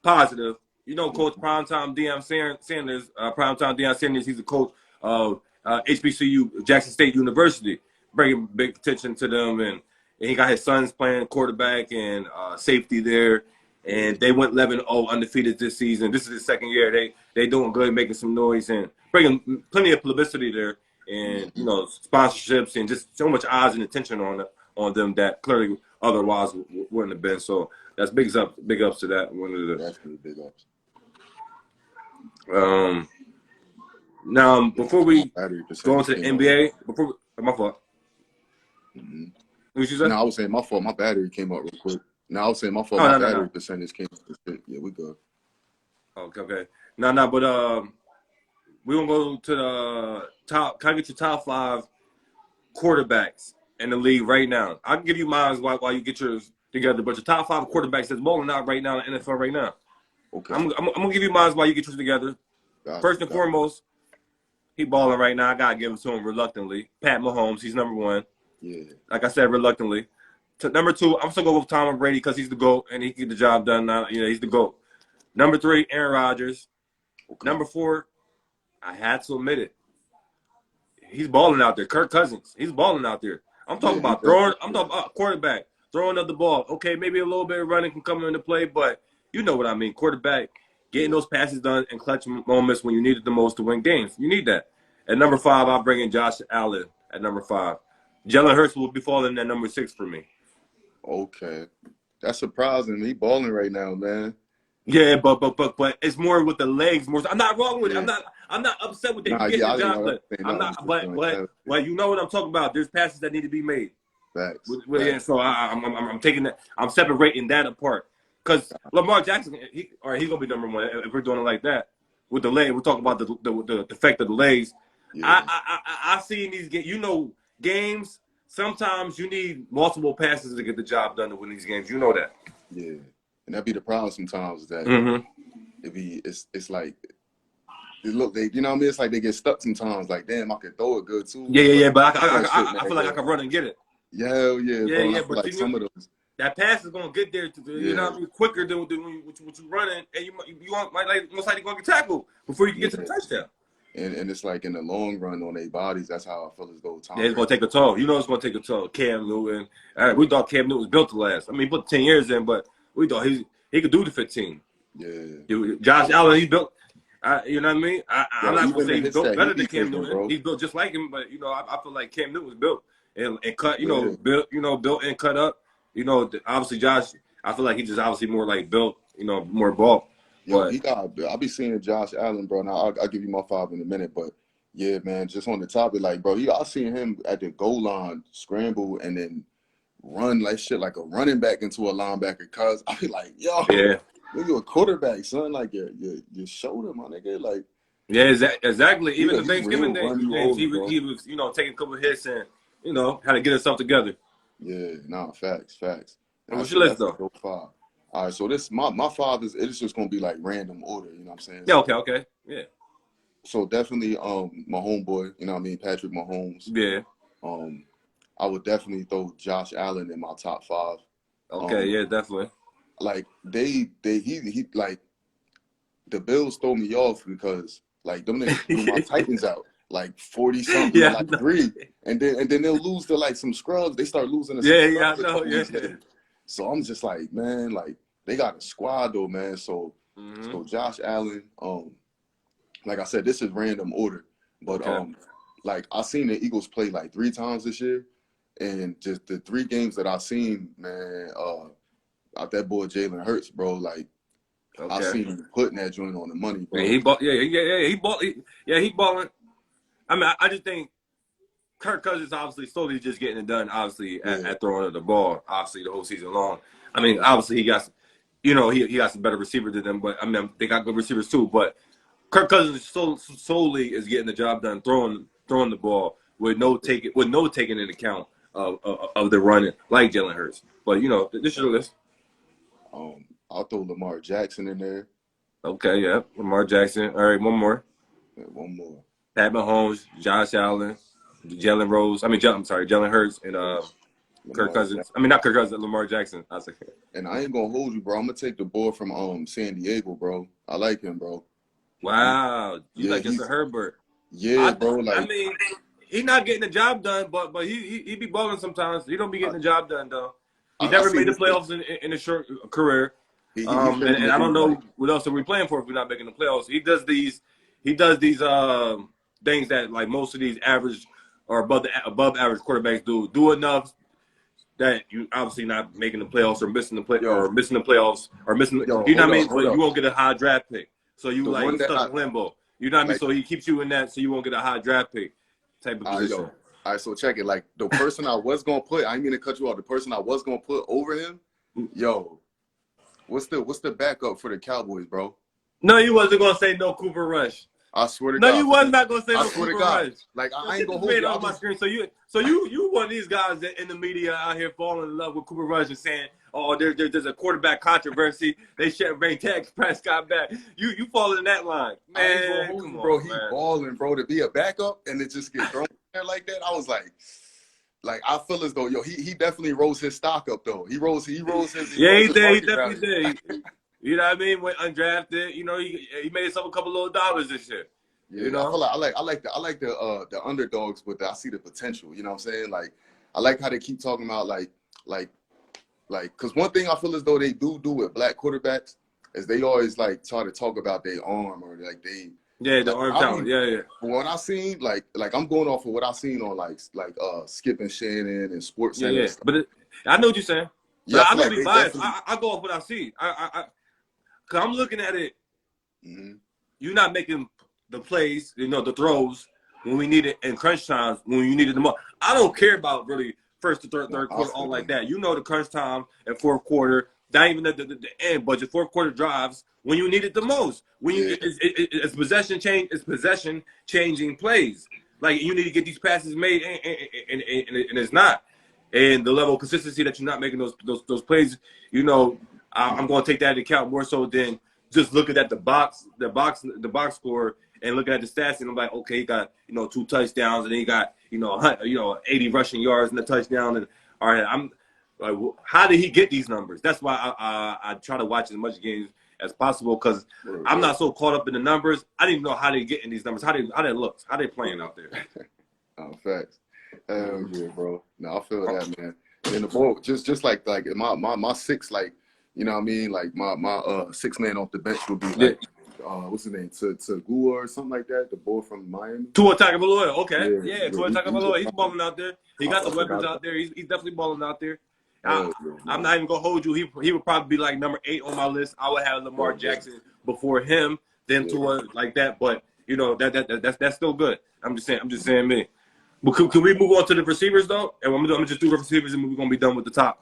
positive. You know, Coach Primetime Deion Sanders. Primetime Deion Sanders. He's the coach of HBCU, Jackson State University, bringing big attention to them, and he got his sons playing quarterback and safety there. And they went 11-0 undefeated this season. This is the second year. They doing good, making some noise and bringing plenty of publicity there, and sponsorships and just so much eyes and attention on them that clearly otherwise wouldn't have been. So that's big ups to that. One of the definitely big ups. Now before we go into the NBA, my fault. Mm-hmm. What you say? No, I was saying my fault. My battery came up real quick. No, I was saying my fault. My battery percentage came up. Yeah, we good. Okay. No, but we gonna go to the top. Can I get your top 5 quarterbacks in the league right now? I can give you mine while you get yours together. But your top 5 quarterbacks that's balling out right now in the NFL right now. Okay. I'm gonna give you mine while you get yours together. First and foremost, he balling right now. I gotta give it to him reluctantly. Pat Mahomes, he's number 1. Yeah. Like I said, reluctantly. Number 2, I'm still going with Tom Brady because he's the GOAT and he can get the job done now. He's the GOAT. Number 3, Aaron Rodgers. Okay. Number 4, I had to admit it. He's balling out there. Kirk Cousins. He's balling out there. I'm talking about throwing. I'm talking about quarterback throwing up the ball. Okay, maybe a little bit of running can come into play, but you know what I mean. Quarterback getting those passes done in clutch moments when you need it the most to win games. You need that. At number 5, I'll bring in Josh Allen at number 5. Jalen Hurts will be falling at number 6 for me. Okay, that's surprising. He balling right now, man. Yeah, but it's more with the legs. More, I'm not wrong with it. I'm not upset with them getting the job done. I'm not, but you know what I'm talking about. There's passes that need to be made. Facts. So I'm taking that. I'm separating that apart because Lamar Jackson, he's gonna be number 1 if we're doing it like that with the leg. We're talking about the effect of the legs. Yeah. I see in these games. Sometimes you need multiple passes to get the job done to win these games. You know that. Yeah, and that be the problem sometimes. That it's like you know what I mean. It's like they get stuck sometimes. Like, damn, I can throw it good too. Yeah. But I feel like I can run and get it. Yeah. Bro, but like some of those. That pass is gonna get there. You know what I mean? Quicker than what you running, and you most likely gonna get tackled before you can get to the touchdown. And it's like in the long run on their bodies, that's how I feel as though Tom. Yeah, it's gonna take a toll. You know it's gonna take a toll. Cam Newton. We thought Cam Newton was built to last. I mean, he put 10 years in, but we thought he could do the 15. Yeah. Josh Allen, he built. You know what I mean? I'm Yo, not gonna even say the he's hits built that he better be than Cam taking, Newton. bro. He's built just like him, but I feel like Cam Newton was built and cut. Yeah. Built and cut up. Obviously Josh. I feel like he just obviously more like built. More bulk. Yo, But I'll be seeing Josh Allen, bro. Now I'll give you my 5 in a minute, but yeah, man, just on the topic, like, bro, I seen him at the goal line scramble and then run like shit, like a running back into a linebacker. Cause I be like, yo, yeah, you a quarterback, son. Like your shoulder, my nigga. Like yeah, exactly. Even the he'll Thanksgiving run you games, over, he was bro. he was taking a couple of hits and had to get himself together. Yeah, nah, facts. And And I what's your say list that's a though? dope 5. All right, so this my 5 is it's just gonna be like random order, you know what I'm saying? Yeah, So okay, yeah, so definitely my homeboy, you know what I mean, Patrick Mahomes. yeah, Um I would definitely throw Josh Allen in my top 5. okay, yeah, definitely. Like he like the Bills throw me off because like them niggas blew my Titans out like 40 something to Yeah, like 3, and then they'll lose to like some scrubs. They start losing to some yeah, scrubs I a know, couple yeah. weeks later. So I'm just like, man, like they got a squad though, man. So Josh Allen, like I said, this is random order, but Okay. like I seen the Eagles play like 3 times this year, and just the 3 games that I seen, man, out that boy Jalen Hurts, bro, like. I Okay. seen him putting that joint on the money, bro. Yeah, he bought. Yeah, he bought. He balling. I mean, I just think Kirk Cousins obviously slowly just getting it done. Obviously, at throwing the ball. Obviously, the whole season long. I mean, obviously he got, he got some better receivers than them. But I mean, they got good receivers too. But Kirk Cousins solely is getting the job done, throwing the ball with no taking into account of the running like Jalen Hurts. But this is the list. I'll throw Lamar Jackson in there. Okay, yeah, Lamar Jackson. All right, one more. And one more. Pat Mahomes, Josh Allen, Jalen Hurts, and Kirk Cousins. Jackson. I mean, not Kirk Cousins, Lamar Jackson. I was like, And I ain't gonna hold you, bro. I'm gonna take the boy from San Diego, bro. I like him, bro. wow, you Yeah, like Justin Herbert? Yeah, bro. Like, I mean, he's not getting the job done, but he be balling sometimes. He don't be getting the job done though. He never made the playoffs in a short career. He And I don't know what else are we playing for if we're not making the playoffs. He does these things that like most of these average or above average quarterbacks do enough that you obviously not making the playoffs or missing the playoffs or missing. You know what I mean? But you won't get a high draft pick, so you like stuck in limbo. You know what I mean? So he keeps you in that, so you won't get a high draft pick type of position. All right, so check it. Like the person I was gonna put, I ain't mean to cut you off. The person I was gonna put over him, yo, what's the backup for the Cowboys, bro? No, you wasn't gonna say no Cooper Rush. I swear to God. No, you was not gonna say no Cooper Rush. Like I ain't gonna hold you on my screen. So you one of these guys that in the media out here falling in love with Cooper Rush and saying, oh, there's a quarterback controversy. They should bring Dak Prescott back. You fall in that line, man. Come on, bro. He balling, bro. To be a backup and it just get thrown there like that. I was like I feel as though he definitely rose his stock up though. He rose his. Yeah, he definitely did. You know what I mean? Went undrafted. He made himself a couple little dollars this year. Yeah, I feel like I like the underdogs, but I see the potential. You know what I'm saying? Like I like how they keep talking about like because one thing I feel as though they do with black quarterbacks is they always like try to talk about their arm or like they. Yeah, the arm talent. Yeah. From what I seen, like I'm going off of what I seen on like Skip and Shannon and Sports Center. Yeah. But I know what you're saying. Yeah, I know be biased. I go off what I see. Cause I'm looking at it. Mm-hmm. You're not making the plays, the throws when we need it in crunch times when you needed them. I don't care about really first to third quarter, all like that. The crunch time and fourth quarter, not even the end, but your fourth quarter drives when you need it the most. When it's possession changing plays. Like you need to get these passes made, and it's not. And the level of consistency that you're not making those plays, I'm going to take that into account more so than just looking at the box score and looking at the stats, and I'm like, okay, he got 2 touchdowns, and then he got 80 rushing yards and a touchdown, and all right, I'm like, how did he get these numbers? That's why I try to watch as much games as possible because I'm not so caught up in the numbers. I didn't even know how they get in these numbers, how they look, how they playing out there. Facts. Yeah, bro. No, I feel that, man. And the ball, just like my 6, like You know what I mean? Like my six man off the bench would be Yeah. like what's his name? Tagua or something like that. The boy from Miami. Tua Tagovailoa. Okay. Yeah, Yeah, yeah, Tua he's a Tagovailoa. He's problem. balling out there. He got I the weapons forgot out about there. He's definitely balling out there. yeah, I'm not even gonna hold you. He would probably be like number 8 on my list. I would have Lamar Jackson before him, then yeah. Tua like that. But you know that's still good. I'm just saying me. But can we move on to the receivers though? And I'm gonna just do the receivers, and we're gonna be done with the top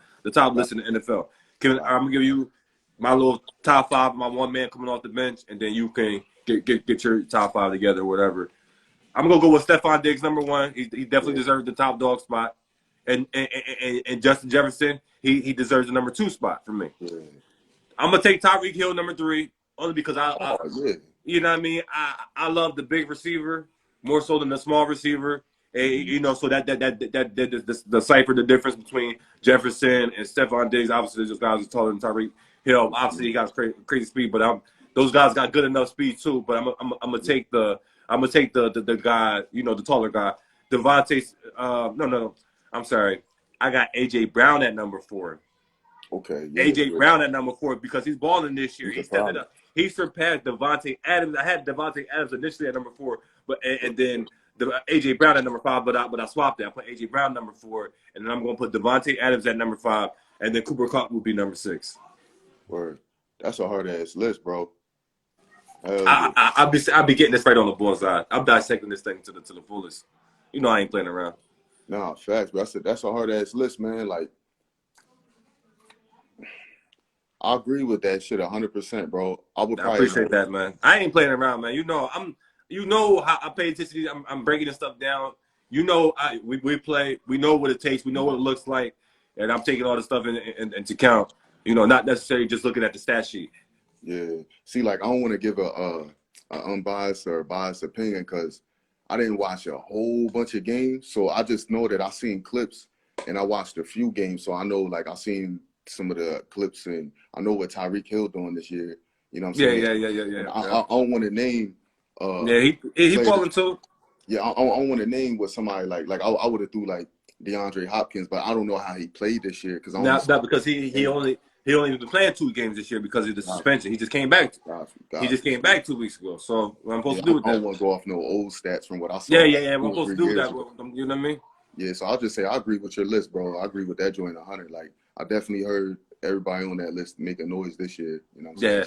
list in the NFL. I'm gonna give you my little top 5, my one man coming off the bench, and then you can get your top 5 together, or whatever. I'm gonna go with Stephon Diggs, number 1. He definitely deserves the top dog spot, and Justin Jefferson, he deserves the number 2 spot for me. Yeah. I'm gonna take Tyreek Hill, number 3, only because Yeah. you know what I mean. I love the big receiver more so than the small receiver. And, you know, so that decipher the difference between Jefferson and Stephon Diggs. Obviously, those guys are taller than Tyreek Hill. Obviously, he got crazy speed, but those guys got good enough speed too. But I'm gonna take the guy, you know, the taller guy, Devontae. No, I'm sorry. I got AJ Brown at number 4. Okay. Yeah, AJ Brown at number 4 because he's balling this year. He's He a stepped it problem. up. He surpassed Devontae Adams. I had Devontae Adams initially at number 4, but and then AJ Brown at number 5. But I swapped it. I put AJ Brown number 4, and then I'm going to put Devontae Adams at number 5, and then Cooper Kupp will be number 6. Word. That's a hard ass list, bro. Hell yeah. I'll be getting this right on the bullseye. I'm dissecting this thing to the fullest. You know I ain't playing around. Nah, facts. But that's a hard ass list, man. Like, I agree with that shit 100%, bro. I would I probably appreciate that, man. I ain't playing around, man. You know how I pay attention. I'm breaking this stuff down. You know, we play. We know what it takes. We know what it looks like, and I'm taking all the stuff into account. You know, not necessarily just looking at the stat sheet. Yeah. See, like, I don't want to give a unbiased or biased opinion because I didn't watch a whole bunch of games. So I just know that I seen clips and I watched a few games. So I know, like, I seen some of the clips and I know what Tyreek Hill doing this year. You know what I'm saying? Yeah. I don't want to name. Yeah, he balling too. Yeah, I don't want to name what somebody like I would have threw like DeAndre Hopkins, but I don't know how he played this year because Not because he only been playing 2 games this year because of the suspension. He just came back. He just came back 2 weeks ago. So what I'm supposed to do with that? I don't want to go off no old stats from what I saw. Yeah. We're supposed to do that. You know what I mean? Yeah, so I'll just say I agree with your list, bro. I agree with that joint 100. Like I definitely heard everybody on that list make a noise this year. You know what I'm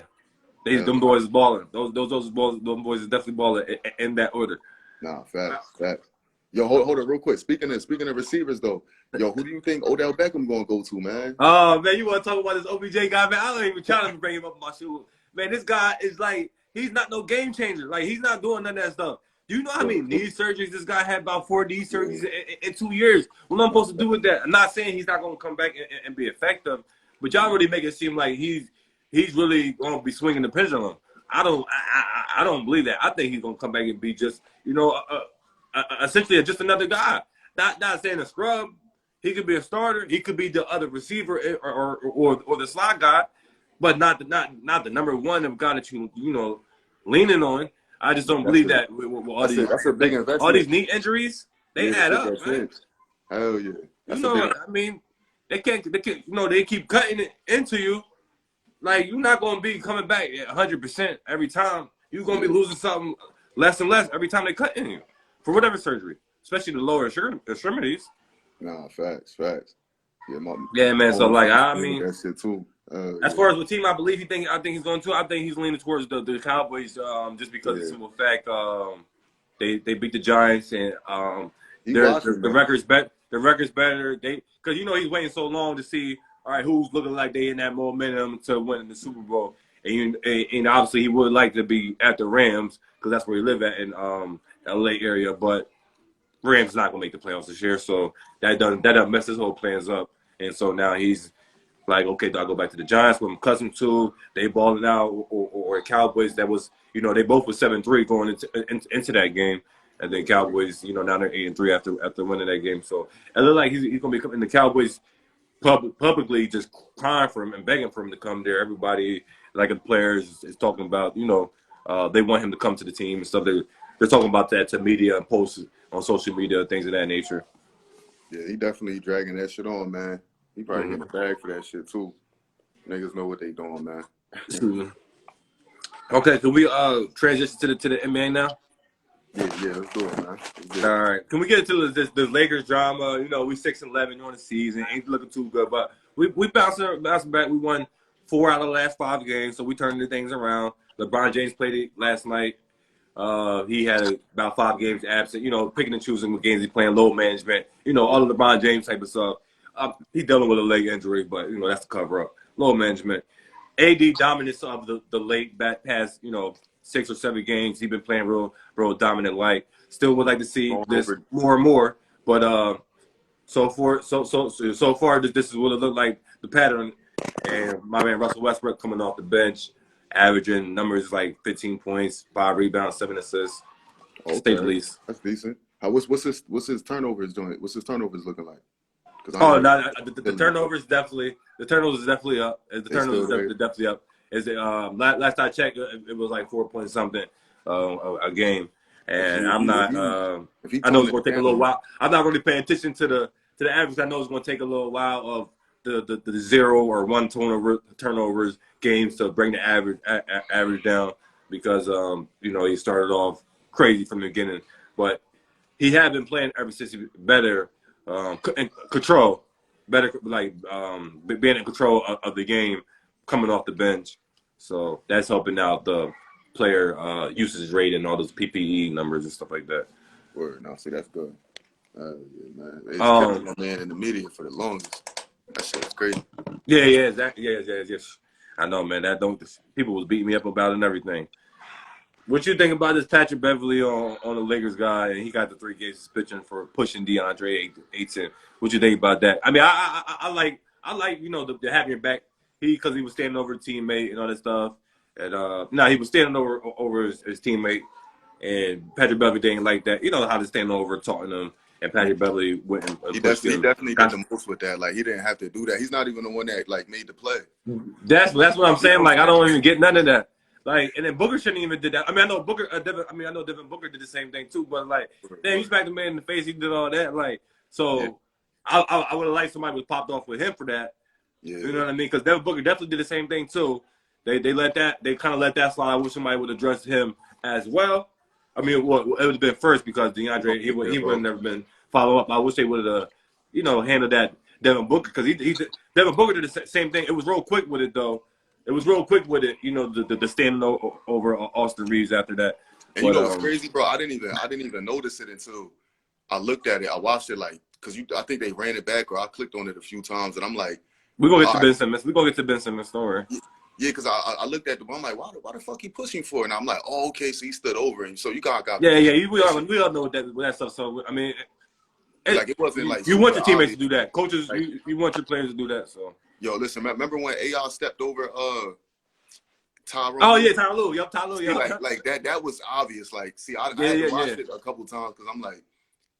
saying? Them boys is balling. Those boys is definitely balling in that order. Nah, facts. Yo, hold on real quick. Speaking of receivers though, yo, who do you think Odell Beckham gonna go to, man? Oh man, you want to talk about this OBJ guy, man? I don't even try to bring him up in my shoe. Man, this guy is like, he's not no game changer. Like, he's not doing none of that stuff. Do you know how many knee surgeries this guy had? About 4 knee surgeries in 2 years. What am I supposed to do with that? I'm not saying he's not going to come back and be effective, but y'all really make it seem like he's really going to be swinging the pendulum. I don't believe that. I think he's going to come back and be just, you know, essentially just another guy. Not saying a scrub. He could be a starter. He could be the other receiver or the slot guy, but not the number 1 guy that you know leaning on. I just don't believe that with that's a big investment. All these knee injuries, they add up, man. Hell yeah. You know, I mean, they can't, you know, they keep cutting it into you. Like, you're not going to be coming back at 100% every time. You're going to be losing something less and less every time they cut in you for whatever surgery, especially the lower extremities. Nah, facts. Yeah, man. So, like, I mean, that shit too. As far as what team I think he's going to, I think he's leaning towards the Cowboys just because of the simple fact they beat the Giants and the record's better. The record's better. Because you know he's waiting so long to see who's looking like they in that momentum to win the Super Bowl, and obviously he would like to be at the Rams because that's where he live at in LA area, but Rams not gonna make the playoffs this year, so that done mess his whole plans up, and so now he's like, okay, do I go back to the Giants, what I'm accustomed to? They balling out, or Cowboys that was, you know, they both were 7-3 going into that game, and then Cowboys, you know, now they're 8-3 after winning that game. So it looked like he's gonna be coming. The Cowboys publicly just crying for him and begging for him to come there. Everybody, like the players, is talking about, you know, they want him to come to the team and stuff. They're talking about that to media and posts on social media, things of that nature. Yeah, he definitely dragging that shit on, man. He probably getting a bag for that shit too. Niggas know what they doing, man. True. Okay, can we transition to the NBA now? Yeah, let's do it, man. All right. Can we get into this Lakers drama? You know, we 6-11 during the season, ain't looking too good, but we bouncing back. We won 4 out of the last 5 games, so we turned the things around. LeBron James played it last night. He had about 5 games absent. You know, picking and choosing what games he playing, load management. You know, all of LeBron James type of stuff. He's dealing with a leg injury, but you know that's the cover up. Load management. AD dominance of the late back past, you know, 6 or 7 games. He's been playing real dominant. Like, still would like to see this more and more. But so far, this is what it looked like, the pattern. And my man Russell Westbrook coming off the bench, averaging numbers like 15 points, 5 rebounds, 7 assists. Okay. State the least. That's decent. What's his turnovers doing? What's his turnovers looking like? Oh no, the turnovers definitely up. The turnovers is definitely up. Is it last I checked, it was like 4 point something a game, and I'm not. I know it's going to take a little while. I'm not really paying attention to the average. I know it's going to take a little while of the 0 or 1 turnovers games to bring the average down because you know, he started off crazy from the beginning, but he had been playing ever since he better. Control, better, like being in control of the game, coming off the bench. So that's helping out the player usage rate and all those PPE numbers and stuff like that. Word, no, see, that's good. Yeah, man. It's kept my man in the media for the longest. That shit's crazy. Yeah, exactly. Yes. I know, man. People was beating me up about it and everything. What you think about this Patrick Beverly on the Lakers guy, and he got the 3 game suspension for pushing DeAndre Ayton? What you think about that? I mean, I like you know, the having him back. Because he was standing over a teammate and all that stuff, and he was standing over his teammate, and Patrick Beverly didn't like that. You know how to stand over talking to him, and Patrick Beverly went and he definitely did the most with that. Like, he didn't have to do that. He's not even the one that like made the play. That's what I'm saying. Like, I don't even get none of that. Like, and then Booker shouldn't even did that. I mean, I know Devin Booker did the same thing too. But like, damn, he smacked the man in the face. He did all that. Like, so yeah. I would have liked somebody was popped off with him for that. Yeah. You know what I mean? Because Devin Booker definitely did the same thing too. They kind of let that slide. I wish somebody would address him as well. I mean, it would have been first because DeAndre he would have never been follow up. I wish they would have, handled that Devin Booker because Devin Booker did the same thing. It was real quick with it though. It was real quick with it. You know, the standing over Austin Reeves after that. And you know what's crazy, bro? I didn't even notice it until I looked at it. I watched it because I think they ran it back or I clicked on it a few times and I'm like, we're gonna get to Ben Simmons. We're gonna get to Ben Simmons' story. Yeah, because I looked at the one, I'm like, why the fuck he pushing for? And I'm like, oh, okay, so he stood over and so you got we all know that stuff. So I mean, like it wasn't like you want your teammates to do that, coaches. Like, you want your players to do that. So yo, listen, remember when AI stepped over Tyronn? Oh yeah, Tyronn Lue. Yep, Tyronn Lue. Like that was obvious. Like, see, I had to watch it a couple times because I'm like,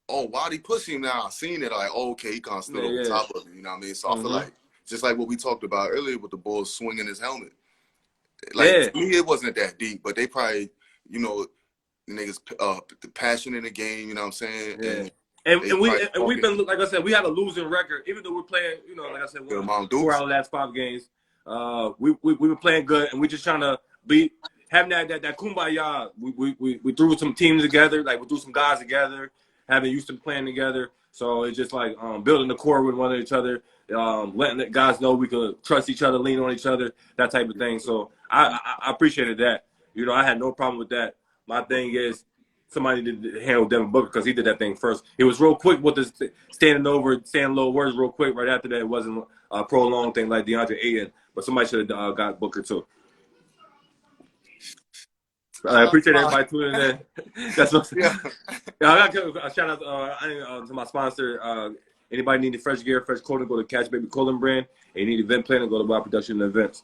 oh, why they pushing him now? I seen it like, oh, okay, he kind of stood over top of it. You know what I mean? So I feel like. Just like what we talked about earlier with the Bulls swinging his helmet. Like, to me, it wasn't that deep, but they probably, the niggas, the passion in the game, you know what I'm saying? Yeah. And we've been, like I said, we have a losing record, even though we're playing, like I said, 4 out of the last 5 games. We were playing good, and we're just trying to having that kumbaya. We threw some teams together, like we threw some guys together, having used to playing together. So it's just like building the core with one of each other. Letting the guys know we could trust each other, lean on each other, that type of thing. So I appreciated that. I had no problem with that. My thing is somebody did handle Devin Booker because he did that thing first. It was real quick with the standing low words real quick. Right after that, it wasn't a prolonged thing like DeAndre Ayton, but somebody should have got Booker too. I appreciate everybody tuning in. That's what. Yeah. I got a shout out to my sponsor. Anybody need fresh gear, fresh clothing, go to Catch Baby Clothing Brand. And you need event planning, go to Wild Production Events.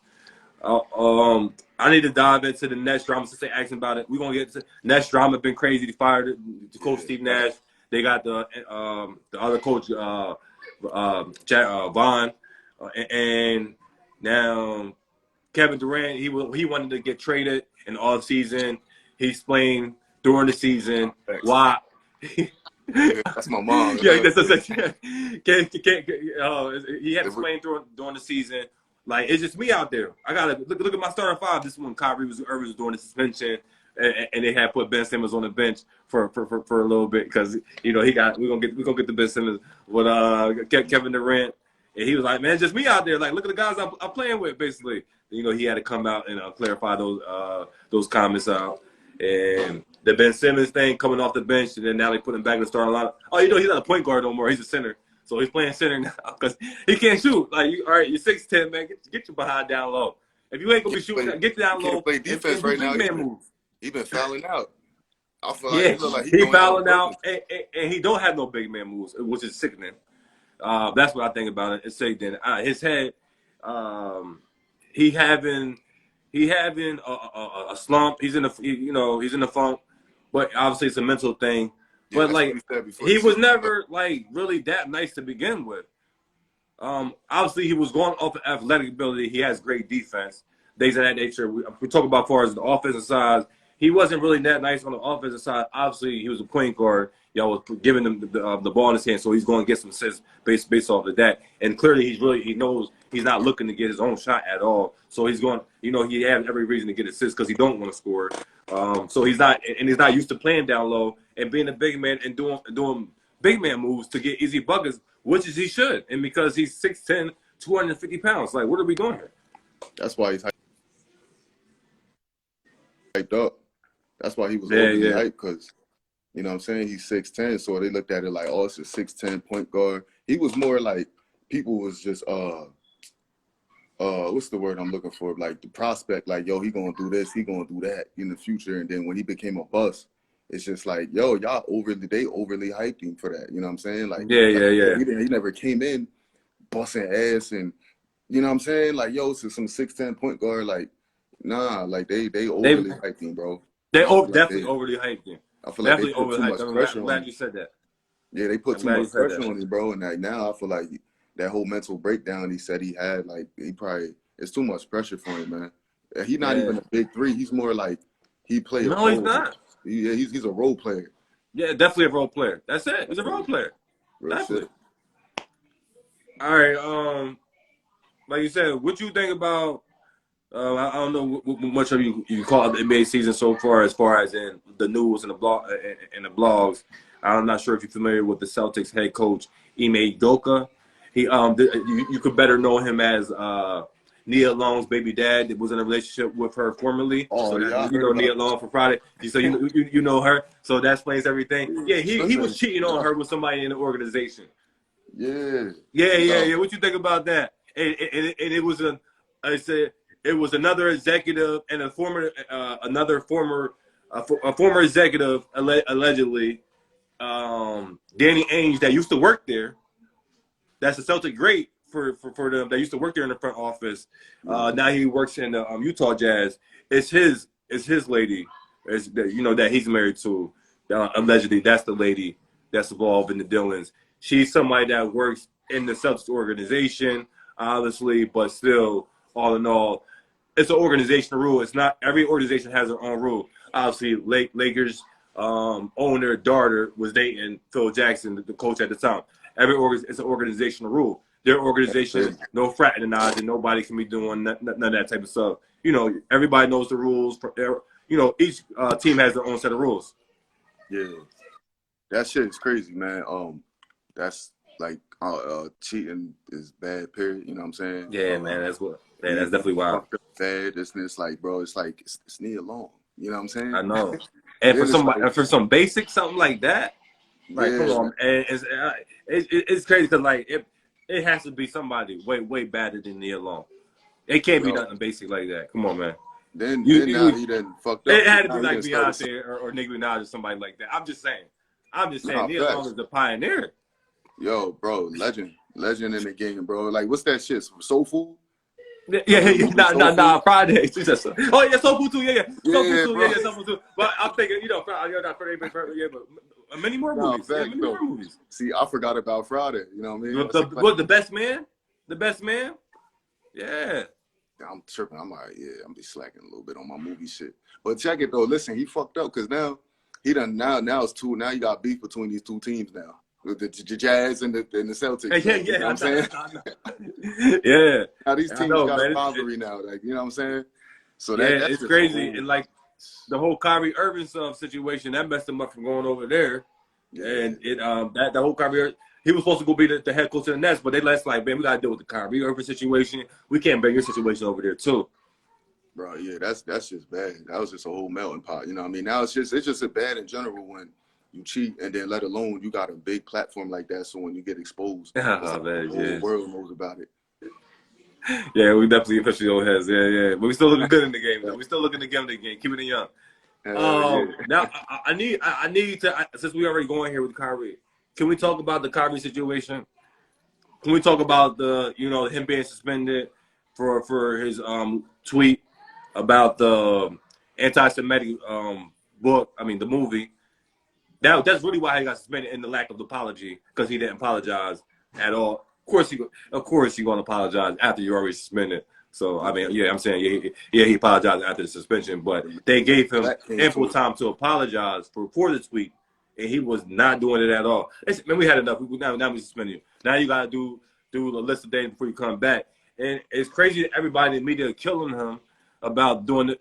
I need to dive into the Nets drama since they asking about it. We're going to get to Nets drama. Been crazy. They fired the coach Steve Nash. They got the other coach, Vaughn. And now Kevin Durant, he wanted to get traded in the offseason. He explained during the season why. Yeah, that's my mom. Yeah, he had to explain during the season Like, it's just me out there. I gotta look at my starting five. This one, Kyrie Irving was doing the suspension, and they had put Ben Simmons on the bench for a little bit because we're gonna get the Ben Simmons with Kevin Durant, and he was like, man, it's just me out there. Like, look at the guys I'm playing with, basically. He had to come out and clarify those comments out, and the Ben Simmons thing coming off the bench, and then now they put him back in the starting lineup. Oh, he's not a point guard no more. He's a center. So he's playing center now because he can't shoot. Like, all right, you're 6'10", man. Get your behind down low. If you ain't gonna be shooting, get down low. Can't play defense right now. He been fouling out. I feel like he look like he fouling out, and he don't have no big man moves, which is sickening. That's what I think about it. It's sickening. His head, he having a slump. He's in the funk, but obviously it's a mental thing. Yeah, but like he was never like really that nice to begin with. Obviously he was going off of athletic ability. He has great defense. Things of that nature. We talk about as far as the offensive side. He wasn't really that nice on the offensive side. Obviously he was a point guard. Y'all was giving him the ball in his hand, so he's going to get some assists based off of that. And clearly he knows he's not looking to get his own shot at all. So he's going. He has every reason to get assists because he don't want to score. So he's not used to playing down low and being a big man and doing big man moves to get easy buckets, which is he should. And because he's 6'10", 250 pounds, like, what are we doing here? That's why he's hyped up. That's why he was overly hyped because, you know what I'm saying, he's 6'10", so they looked at it like, oh, it's a 6'10" point guard. He was more like, people was just, what's the word I'm looking for? Like the prospect, like, yo, he gonna do this, he gonna do that in the future. And then when he became a bust, it's just like, yo, y'all overly hyped him for that. You know what I'm saying? Like, He never came in busting ass and, you know what I'm saying? Like, yo, it's some 6'10" point guard. Like, nah, like they overly hyped him, bro. They definitely overly hyped him. I feel like they put too much pressure I'm on glad him. you said that. Yeah, they put too much pressure on him, bro. And like now I feel like that whole mental breakdown he said he had, like it's too much pressure for him, man. He's not even a big three. He's more like he plays. No, he's not. He's a role player. Yeah, definitely a role player. That's it. He's a role player. Real definitely. Shit. All right. Like you said, what you think about? I don't know what much of you call the NBA season so far as in the news and the blogs. I'm not sure if you're familiar with the Celtics head coach Ime Udoka. He you could better know him as Nia Long's baby dad that was in a relationship with her formerly. Oh, so yeah, you know Nia Long from Friday. So you know her. So that explains everything. Yeah, he was cheating on her with somebody in the organization. Yeah. What you think about that? And it was it was another executive and a former executive allegedly, Danny Ainge, that used to work there. That's a Celtic great for them that used to work there in the front office. Now he works in the Utah Jazz. It's his lady, that he's married to. Allegedly, that's the lady that's involved in the dealings. She's somebody that works in the Celtics organization, obviously, but still, all in all, it's an organizational rule. It's not every organization has their own rule. Obviously, Lakers owner daughter was dating Phil Jackson, the coach at the time. It's an organizational rule. Their organization, no fraternizing, nobody can be doing none of that type of stuff. Everybody knows the rules. Each team has their own set of rules. Yeah, that shit is crazy, man. That's like cheating is bad. Period. You know what I'm saying? Yeah, man. That's definitely wild. Bad. It's like, bro. It's like it's Nia Long. You know what I'm saying? I know. And for some basic something like that, like come on, and it's crazy because like it has to be somebody way better than Nia Long. It can't be nothing basic like that. Come on, man. Then he done fucked up. It had to be like Beyonce or Nicki Minaj or somebody like that. I'm just saying. Nia Long is the pioneer. Yo, bro, legend in the game, bro. Like, what's that shit? Soul Food? Nah, Friday. Oh yeah, Soul Food too. Yeah. Soul Food too. But I'm thinking, not Friday, but many more movies. More movies. See, I forgot about Friday. You know what I mean? The Best Man? The Best Man? Yeah. I'm tripping. I'm like, I'm be slacking a little bit on my movie shit. But check it though. Listen, he fucked up because now he done now it's two. Now you got beef between these two teams now. The Jazz and the Celtics. Yeah, You know what I'm saying? Yeah. Now these teams know, got man. a rivalry now. Like, you know what I'm saying? So Yeah, that's it's just crazy. whole, And like the whole Kyrie Irving situation, that messed him up from going over there. yeah. And it that the whole Kyrie, he was supposed to go be the head coach of the Nets, but they left like, man, we gotta deal with the Kyrie Irving situation. We can't bring your situation over there too. Bro, yeah, that's just bad. That was just a whole melting pot. You know what I mean? Now it's just a bad in general when you cheat, and then let alone you got a big platform like that. So when you get exposed, Oh, man, the whole world knows about it. Yeah, we definitely officially old heads. Yeah. But we still looking good in the game, though. We still looking to get in the game, keeping it young. Yeah. Now I need to, since we already going here with Kyrie, can we talk about the Kyrie situation? Can we talk about him being suspended for his tweet about the anti-Semitic book? I mean, the movie. That's really why he got suspended, in the lack of apology, because he didn't apologize at all. Of course, you're gonna apologize after you're already suspended. So I mean, yeah, I'm saying he apologized after the suspension, but they gave him ample time to apologize for the tweet, and he was not doing it at all. Man, we had enough. Now we suspended you. Now you gotta do the list of days before you come back, and it's crazy that everybody in the media are killing him about doing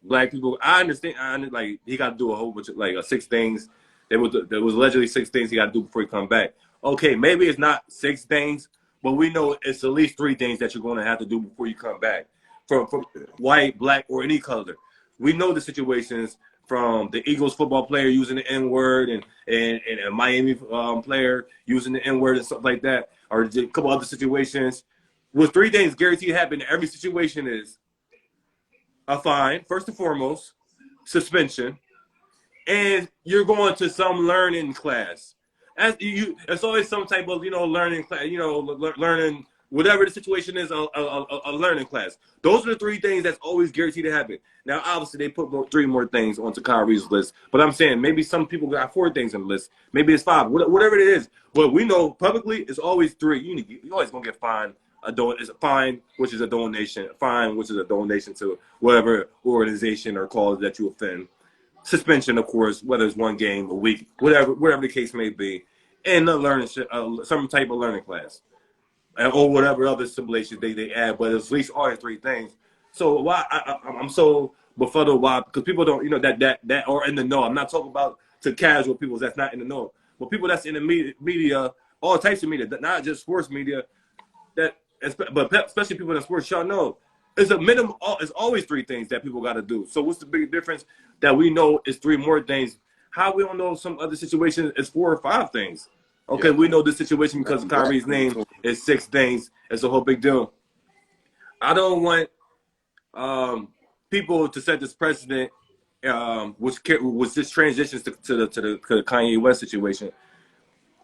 black people. I understand. Like, he got to do a whole bunch of 6 things. There was allegedly 6 things he got to do before he come back. Okay, maybe it's not 6 things, but we know it's at least 3 things that you're going to have to do before you come back. From white, black, or any color. We know the situations from the Eagles football player using the N-word and a Miami player using the N-word and stuff like that, or a couple other situations. With 3 things guaranteed to happen in every situation is a fine, first and foremost, suspension, and you're going to some learning class. It's always some type of learning class, learning whatever the situation is, a learning class. Those are the 3 things that's always guaranteed to happen. Now, obviously, they put 3 more things onto Kyrie's list, but I'm saying maybe some people got 4 things on the list. Maybe it's 5, whatever it is. But we know publicly it's always 3. You always gonna get fined. It's a fine, which is a donation. A fine, which is a donation to whatever organization or cause that you offend. Suspension, of course, whether it's 1 game, a week, whatever the case may be, and some type of learning class, or whatever other stipulations they add. But it's at least all 3 things. So why I'm so befuddled? Why? Because people don't, that are in the know. I'm not talking about to casual people that's not in the know, but people that's in the media, all types of media, not just sports media, but especially people in sports, y'all know, it's a minimum. It's always 3 things that people got to do. So what's the big difference that we know is 3 more things? How we don't know some other situations is 4 or 5 things? Okay, we know this situation because Kyrie's name is 6 things. It's a whole big deal. I don't want people to set this precedent, which this transitions to the Kanye West situation.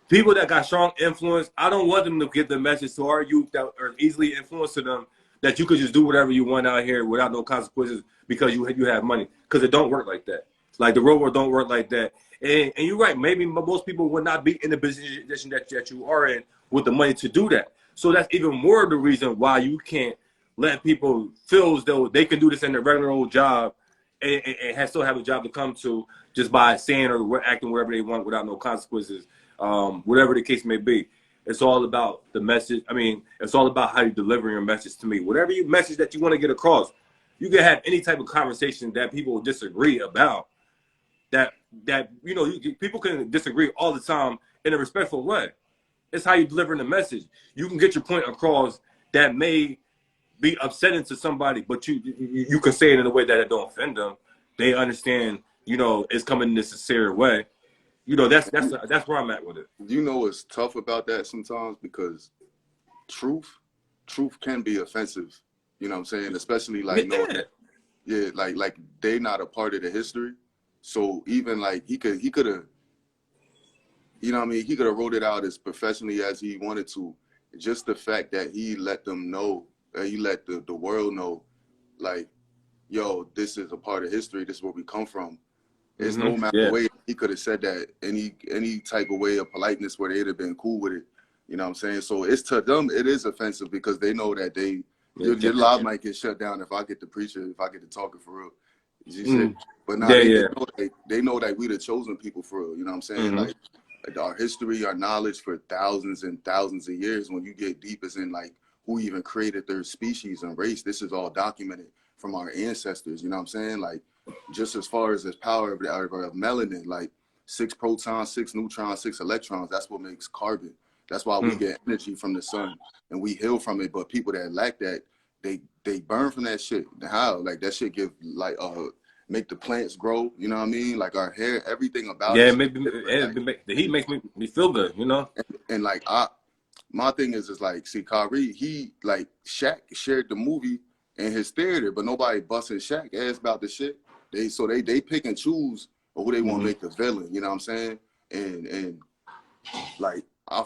People that got strong influence, I don't want them to get the message to our youth that are easily influenced to them that you could just do whatever you want out here without no consequences because you have money. Because it don't work like that. Like, the real world don't work like that. And you're right. Maybe most people would not be in the position that you are in with the money to do that. So that's even more of the reason why you can't let people feel as though they can do this in their regular old job and still have a job to come to just by saying or acting wherever they want without no consequences. Whatever the case may be. It's all about the message. I mean, it's all about how you deliver your message to me. Whatever message that you want to get across, you can have any type of conversation that people disagree about. People can disagree all the time in a respectful way. It's how you deliver the message. You can get your point across that may be upsetting to somebody, but you can say it in a way that it don't offend them. They understand, it's coming in a sincere way. That's where I'm at with it. What's tough about that sometimes, because truth can be offensive. You know what I'm saying? Especially like like they not a part of the history. So even like he could have, he could have wrote it out as professionally as he wanted to. Just the fact that he let them know, he let the world know, like, yo, this is a part of history. This is where we come from. There's no matter way he could have said that any type of way of politeness where they'd have been cool with it. You know what I'm saying? So it's to them, it is offensive because they know that your live might get shut down if I get to preaching, if I get to talking for real. You see? But now they know that we the chosen people for real. You know what I'm saying? Like, our history, our knowledge for thousands and thousands of years. When you get deep as in like who even created their species and race, this is all documented from our ancestors. You know what I'm saying? Like just as far as the power of melanin, like 6 protons, 6 neutrons, 6 electrons. That's what makes carbon. That's why we get energy from the sun and we heal from it. But people that lack that, they burn from that shit. How? Like that shit give like make the plants grow. You know what I mean? Like our hair, everything about it. Yeah, maybe the heat makes me feel good. You know. And like my thing is like, see, Kyrie, he like Shaq shared the movie in his theater, but nobody busting Shaq ass about the shit. They pick and choose who they want to make the villain. You know what I'm saying? And like I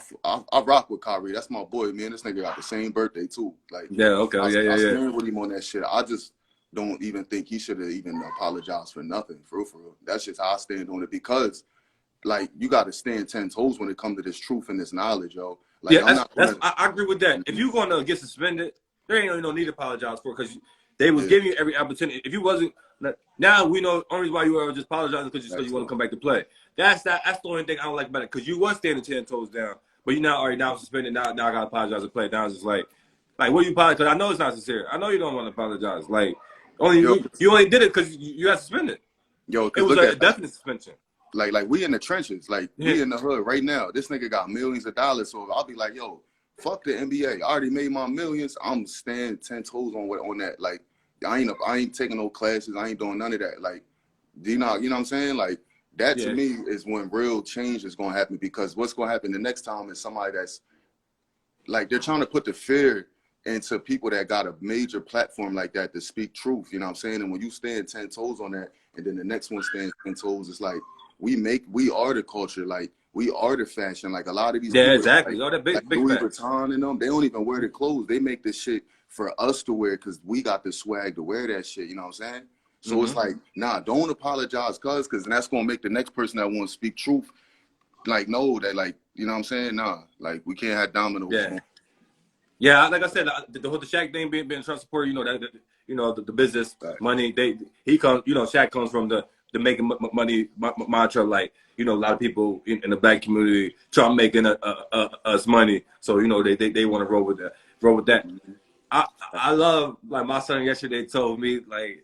rock with Kyrie. That's my boy, man. This nigga got the same birthday too. Like yeah, okay, I yeah. stand with him on that shit. I just don't even think he should have even apologized for nothing. For real. That's just how I stand on it, because like you got to stand 10 toes when it comes to this truth and this knowledge, yo. Like, yeah, I agree with that. If you're going to get suspended, there ain't no need to apologize for it, because they was giving you every opportunity. If you wasn't, now we know only why you were just apologizing because you want to come back to play. That's the only thing I don't like about it, because you was standing 10 toes down, but you now suspended. Now I gotta apologize and play. Now it's just like what do you apologize? Because I know it's not sincere. I know you don't want to apologize. Like you only did it because you got suspended. Yo, it was a definite suspension. Like we in the trenches, like we in the hood right now. This nigga got millions of dollars, so I'll be like, yo, fuck the NBA. I already made my millions. I'm standing 10 toes on that. Like I ain't taking no classes. I ain't doing none of that. Like, you know what I'm saying? Like that to me is when real change is gonna happen, because what's gonna happen the next time is somebody that's like, they're trying to put the fear into people that got a major platform like that to speak truth. You know what I'm saying? And when you stand 10 toes on that, and then the next one stands 10 toes, it's like we are the culture. Like we are the fashion. Like a lot of these people, exactly. Like, all that big Louis Vuitton and them, they don't even wear the clothes. They make this shit for us to wear because we got the swag to wear that shit. You know what I'm saying? So it's like, nah, don't apologize, because that's gonna make the next person that wants to speak truth like know that, like, you know what I'm saying? Nah, like we can't have dominoes. Yeah, like I said, the whole Shaq thing being Trump supporter, you know the business money. He comes, Shaq comes from the making money mantra. Like, a lot of people in the black community try making us money, so they want to roll with that. I love, like, my son yesterday told me, like,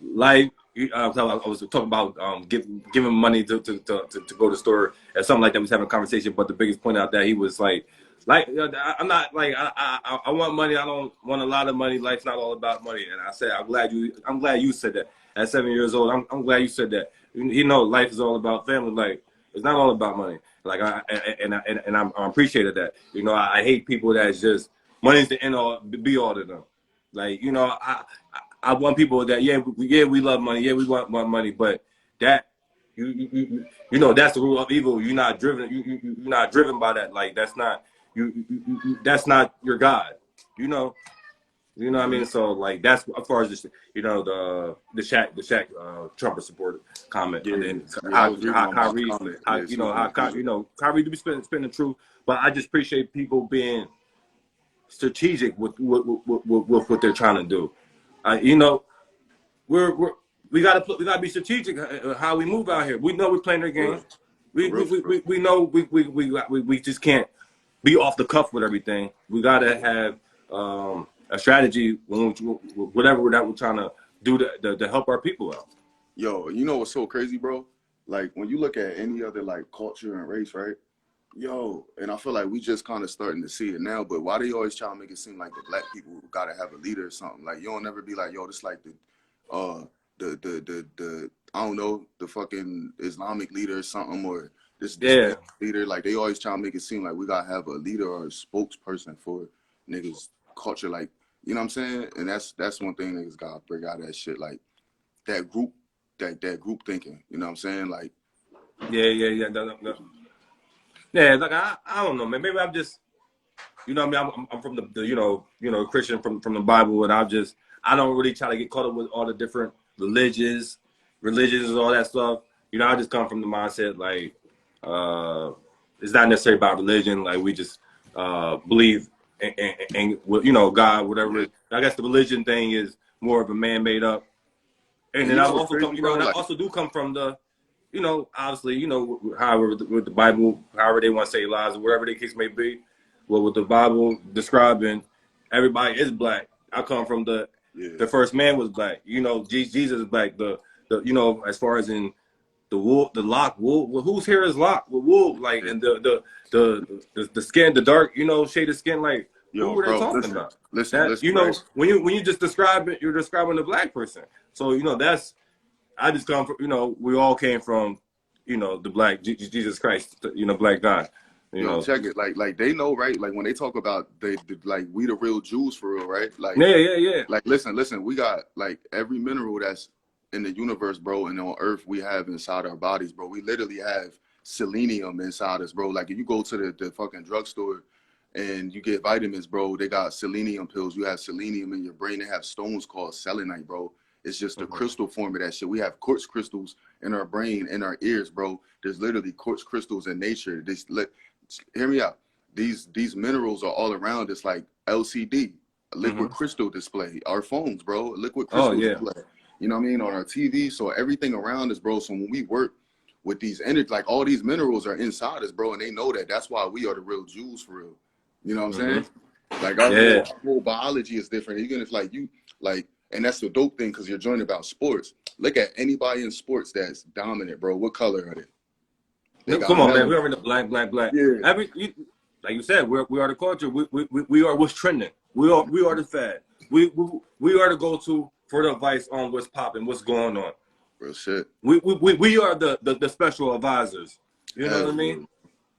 life. I was talking about giving money to go to the store or something like that. We was having a conversation, but the biggest point out that he was like I'm not like I want money. I don't want a lot of money. Life's not all about money. And I said, I'm glad you said that. At 7 years old, I'm glad you said that. Life is all about family. Like, it's not all about money. Like I appreciated that. I hate people that's just money's the end all be all to them. Like, I want people that we love money. Yeah, we want money, but that that's the rule of evil. You're not driven. You're not driven by that. Like, that's not that's not your God. You know what I mean? So, like, that's as far as the Shaq Trump supporter comment. And then how Kyrie, Kyrie do be spending the truth, but I just appreciate people being strategic with what they're trying to do. We gotta be strategic how we move out here. We know we're playing their game. We know we just can't be off the cuff with everything. We gotta have a strategy whatever that we're trying to do to help our people out. Yo, you know what's so crazy, bro? Like, when you look at any other, like, culture and race, right? Yo, and I feel like we just kind of starting to see it now, but why they always try to make it seem like the black people gotta have a leader or something? Like, you don't ever be like, yo, this like the I don't know, the fucking Islamic leader or something, or this leader. Like, they always try to make it seem like we gotta have a leader or a spokesperson for niggas culture. Like, you know what I'm saying? And that's one thing niggas gotta break out of that shit. Like, that group thinking. You know what I'm saying? Like, yeah, like I don't know, man. Maybe I'm just, what I mean, I'm from the Christian from the Bible, and I don't really try to get caught up with all the different religions and all that stuff. I just come from the mindset, like, it's not necessarily about religion. Like, we just believe in God, whatever. I guess the religion thing is more of a man made up. And then I also come, I also do come from the you know, obviously, you know, however with the Bible, however they want to say lies, or whatever the case may be, well, with the Bible describing everybody is black. I come from the first man was black. You know, Jesus is black. The you know, as far as in the wool, the lock wool. Well, whose hair is locked with wool? Like, and the skin, the dark, you know, shade of skin. Like, Yo, who were they talking about? Listen, you know, when you just describe it, you're describing the black person. So, you know, I just come from, you know, we all came from, you know, the black Jesus Christ, you know, black God. You know, check it. Like they know, right? Like when they talk about like we the real Jews for real, right? Like yeah. Like listen, we got like every mineral that's in the universe, bro, and on Earth we have inside our bodies, bro. We literally have selenium inside us, bro. Like if you go to the fucking drugstore and you get vitamins, bro, they got selenium pills. You have selenium in your brain. They have stones called selenite, bro. It's just the crystal form of that shit. We have quartz crystals in our brain, in our ears, bro. There's literally quartz crystals in nature. Hear me out. These minerals are all around us, like LCD, a liquid crystal display. Our phones, bro, a liquid crystal display. You know what I mean? On our TV. So everything around us, bro. So when we work with these energy, like all these minerals are inside us, bro, and they know that. That's why we are the real Jews for real. You know what I'm saying? Like our whole biology is different. Even if like you like, and that's the dope thing because you're joining about sports. Look at anybody in sports that's dominant, bro. What color are they? Come on, man. We are in the black. Yeah. Like you said, we are the culture. We are what's trending. We are the fad. We are the go-to for the advice on what's popping, what's going on. Real shit. We are the special advisors. You know what I mean?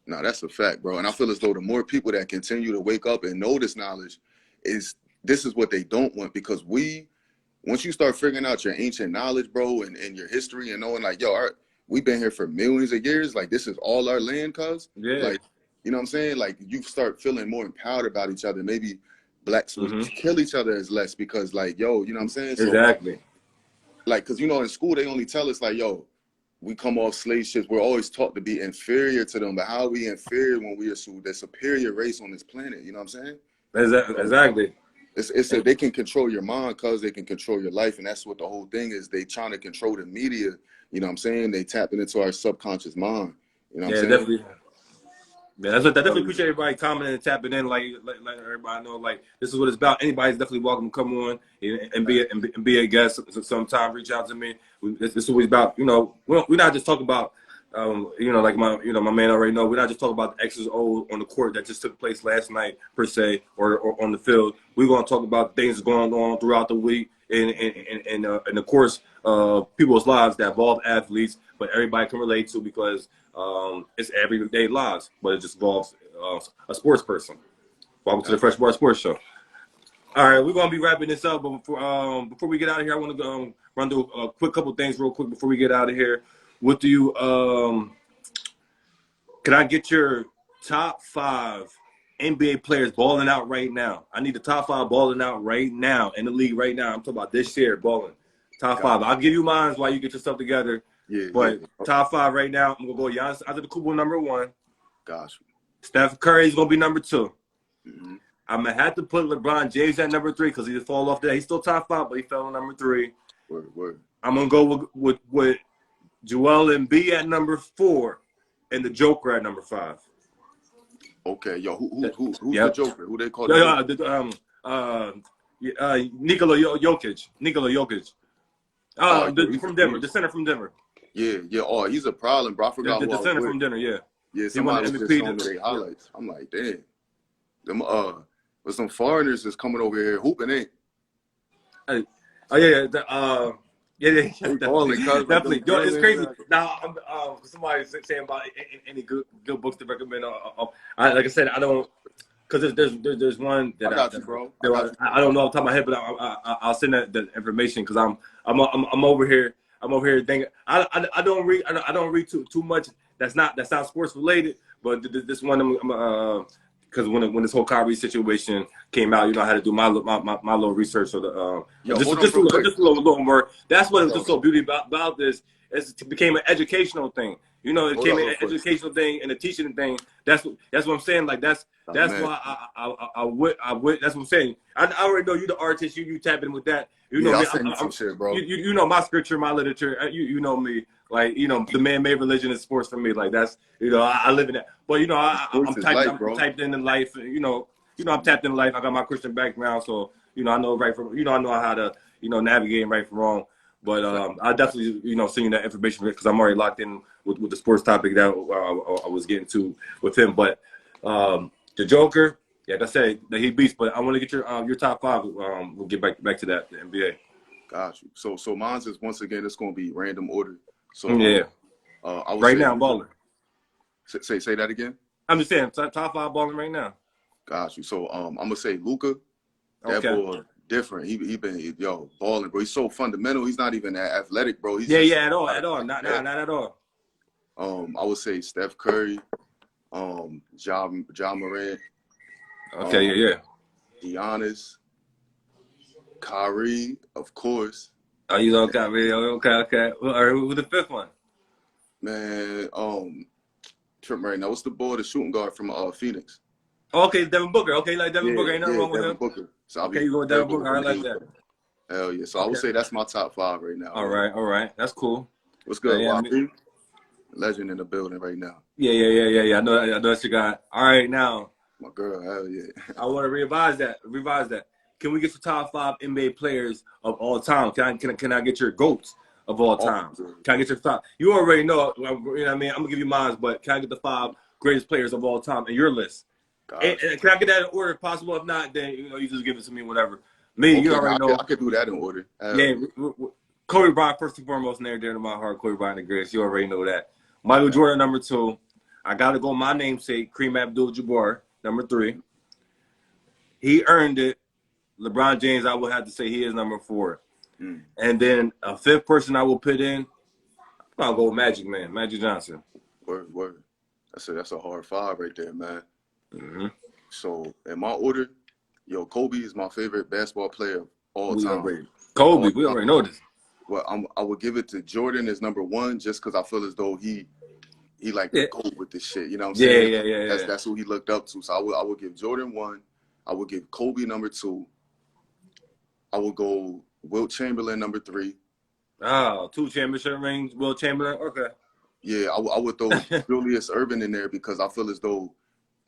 No, that's a fact, bro. And I feel as though the more people that continue to wake up and know this knowledge, this is what they don't want, because once you start figuring out your ancient knowledge, bro, and your history and knowing like, yo, we've been here for millions of years, like this is all our land, cuz. Yeah. Like, you know what I'm saying? Like you start feeling more empowered about each other. Maybe blacks will kill each other as less because like, yo, you know what I'm saying? So, exactly. Like, cause you know, in school, they only tell us like, yo, we come off slave ships. We're always taught to be inferior to them, but how are we inferior when we are the superior race on this planet? You know what I'm saying? Exactly. It's they can control your mind because they can control your life. And that's what the whole thing is. They trying to control the media. You know what I'm saying? They tapping into our subconscious mind. You know what I'm saying? Definitely. Yeah, I definitely appreciate everybody commenting and tapping in. Like everybody know, like this is what it's about. Anybody's definitely welcome to come on and be a guest. Sometime reach out to me. This is what it's about. You know, we're not just talking about. You know, like my man already know. We're not just talking about the X's O's on the court that just took place last night per se, or on the field. We're gonna talk about things going on throughout the week, and of course, people's lives that involve athletes, but everybody can relate to because it's everyday lives, but it just involves a sports person. Welcome to the Fresh Bar Sports Show. All right, we're gonna be wrapping this up, but before we get out of here, I want to run through a quick couple things real quick before we get out of here. What do you can I get your top 5 NBA players balling out right now? I need the top 5 balling out right now in the league right now. I'm talking about this year balling. Top 5. I'll give you mine while you get yourself together. Yeah. But top 5 right now, I'm gonna go Giannis Antetokounmpo number 1. Gosh. Steph Curry's gonna be number 2. I'm gonna have to put LeBron James at number 3 because he just fall off there. He's still top 5, but he fell on number 3. Word. I'm gonna go with Joel Embiid at number 4 and the Joker at number 5. Okay, yo, who's the Joker? Who they call Nikola Jokic. From Denver, the center from Denver. Yeah. Oh, he's a problem, bro. I forgot the center from Denver. Yeah. Somebody was just showing me their highlights. I'm like, damn. Them with some foreigners that's coming over here hooping, ain't? Definitely. Yo, it's crazy. Now, somebody saying about any good books to recommend. Like I said, I don't, because there's one that I got you, bro. I don't know off the top of my head, but I'll send that information because I'm over here. I'm over here thinking I don't read too much. That's not sports related. But this one, because when this whole Kyrie situation came out, you know, I had to do my little research. So just a little more. That's what was just so beauty about this. it became an educational thing. You know, it Hold became up an real quick. educational thing and a teaching thing. That's what I'm saying. Like that's Man. why I would that's what I'm saying. I already know you the artist. You tap in with that. You know Yeah, me. I'll send you some shit, bro. You know my scripture, my literature. You know me. Like, you know, the man-made religion is sports for me. Like that's, you know, I live in that. But you know, I'm Sports is typed life, I'm bro. typed in life. You know, I'm tapped in life. I got my Christian background, so you know I know right from, you know, I know how to, you know, navigate right from wrong. But I definitely, you know, send you that information because I'm already locked in with the sports topic that I was getting to with him. But the Joker, yeah, that's it. That he beats. But I want to get your top five. We'll get back to that, the NBA. Got you. So mine's is, once again, it's gonna be random order. So Yeah. I would Right say, now, balling. Say that again. I'm just saying, top five balling right now. Got you. So I'm gonna say Luka. That Okay. boy different. He been balling, bro. He's so fundamental. He's not even that athletic, bro. He's Yeah, just at all, not at all. I would say Steph Curry, Ja Morant. Okay, yeah. Giannis, Kyrie, of course. Oh, you don't got me. Okay. All right, who's the fifth one? Man, trip right now. What's the boy, the shooting guard from Phoenix? Okay, Devin Booker. Okay, like Devin Booker, ain't nothing wrong with Devin him. Booker. So Okay, you go with Devin Booker. I like that. Hell yeah. So I would say that's my top five right now. All right. That's cool. What's good, Yeah, YB? Legend in the building right now. Yeah. I know that's your guy. All right, now. My girl, hell yeah. I want to revise that. Can we get your top five NBA players of all time? Can I get your GOATs of all time? Can I get your top? You already know. You know what I mean? I'm gonna give you mine, but can I get the five greatest players of all time in your list? And can I get that in order if possible? If not, then you just give it to me, whatever. Me, okay, you already know. I could do that in order. Kobe Bryant first and foremost, near dear to my heart. Kobe Bryant the greatest. You already know that. Michael Jordan number 2. I gotta go. My namesake, Kareem Abdul-Jabbar number 3. He earned it. LeBron James, I would have to say he is number 4. And then a fifth person I will put in, I'll go with Magic Johnson. Word. That's a hard five right there, man. Mm-hmm. So in my order, Kobe is my favorite basketball player of all time. Kobe, we already know this. Well, I would give it to Jordan as number 1 just because I feel as though he like go with this shit. You know what I'm saying? Yeah. That's who he looked up to. So I would give Jordan 1. I would give Kobe number 2. I would go Wilt Chamberlain number 3. Oh, 2 championship rings, Wilt Chamberlain. Okay. Yeah, I would throw Julius Erving in there because I feel as though,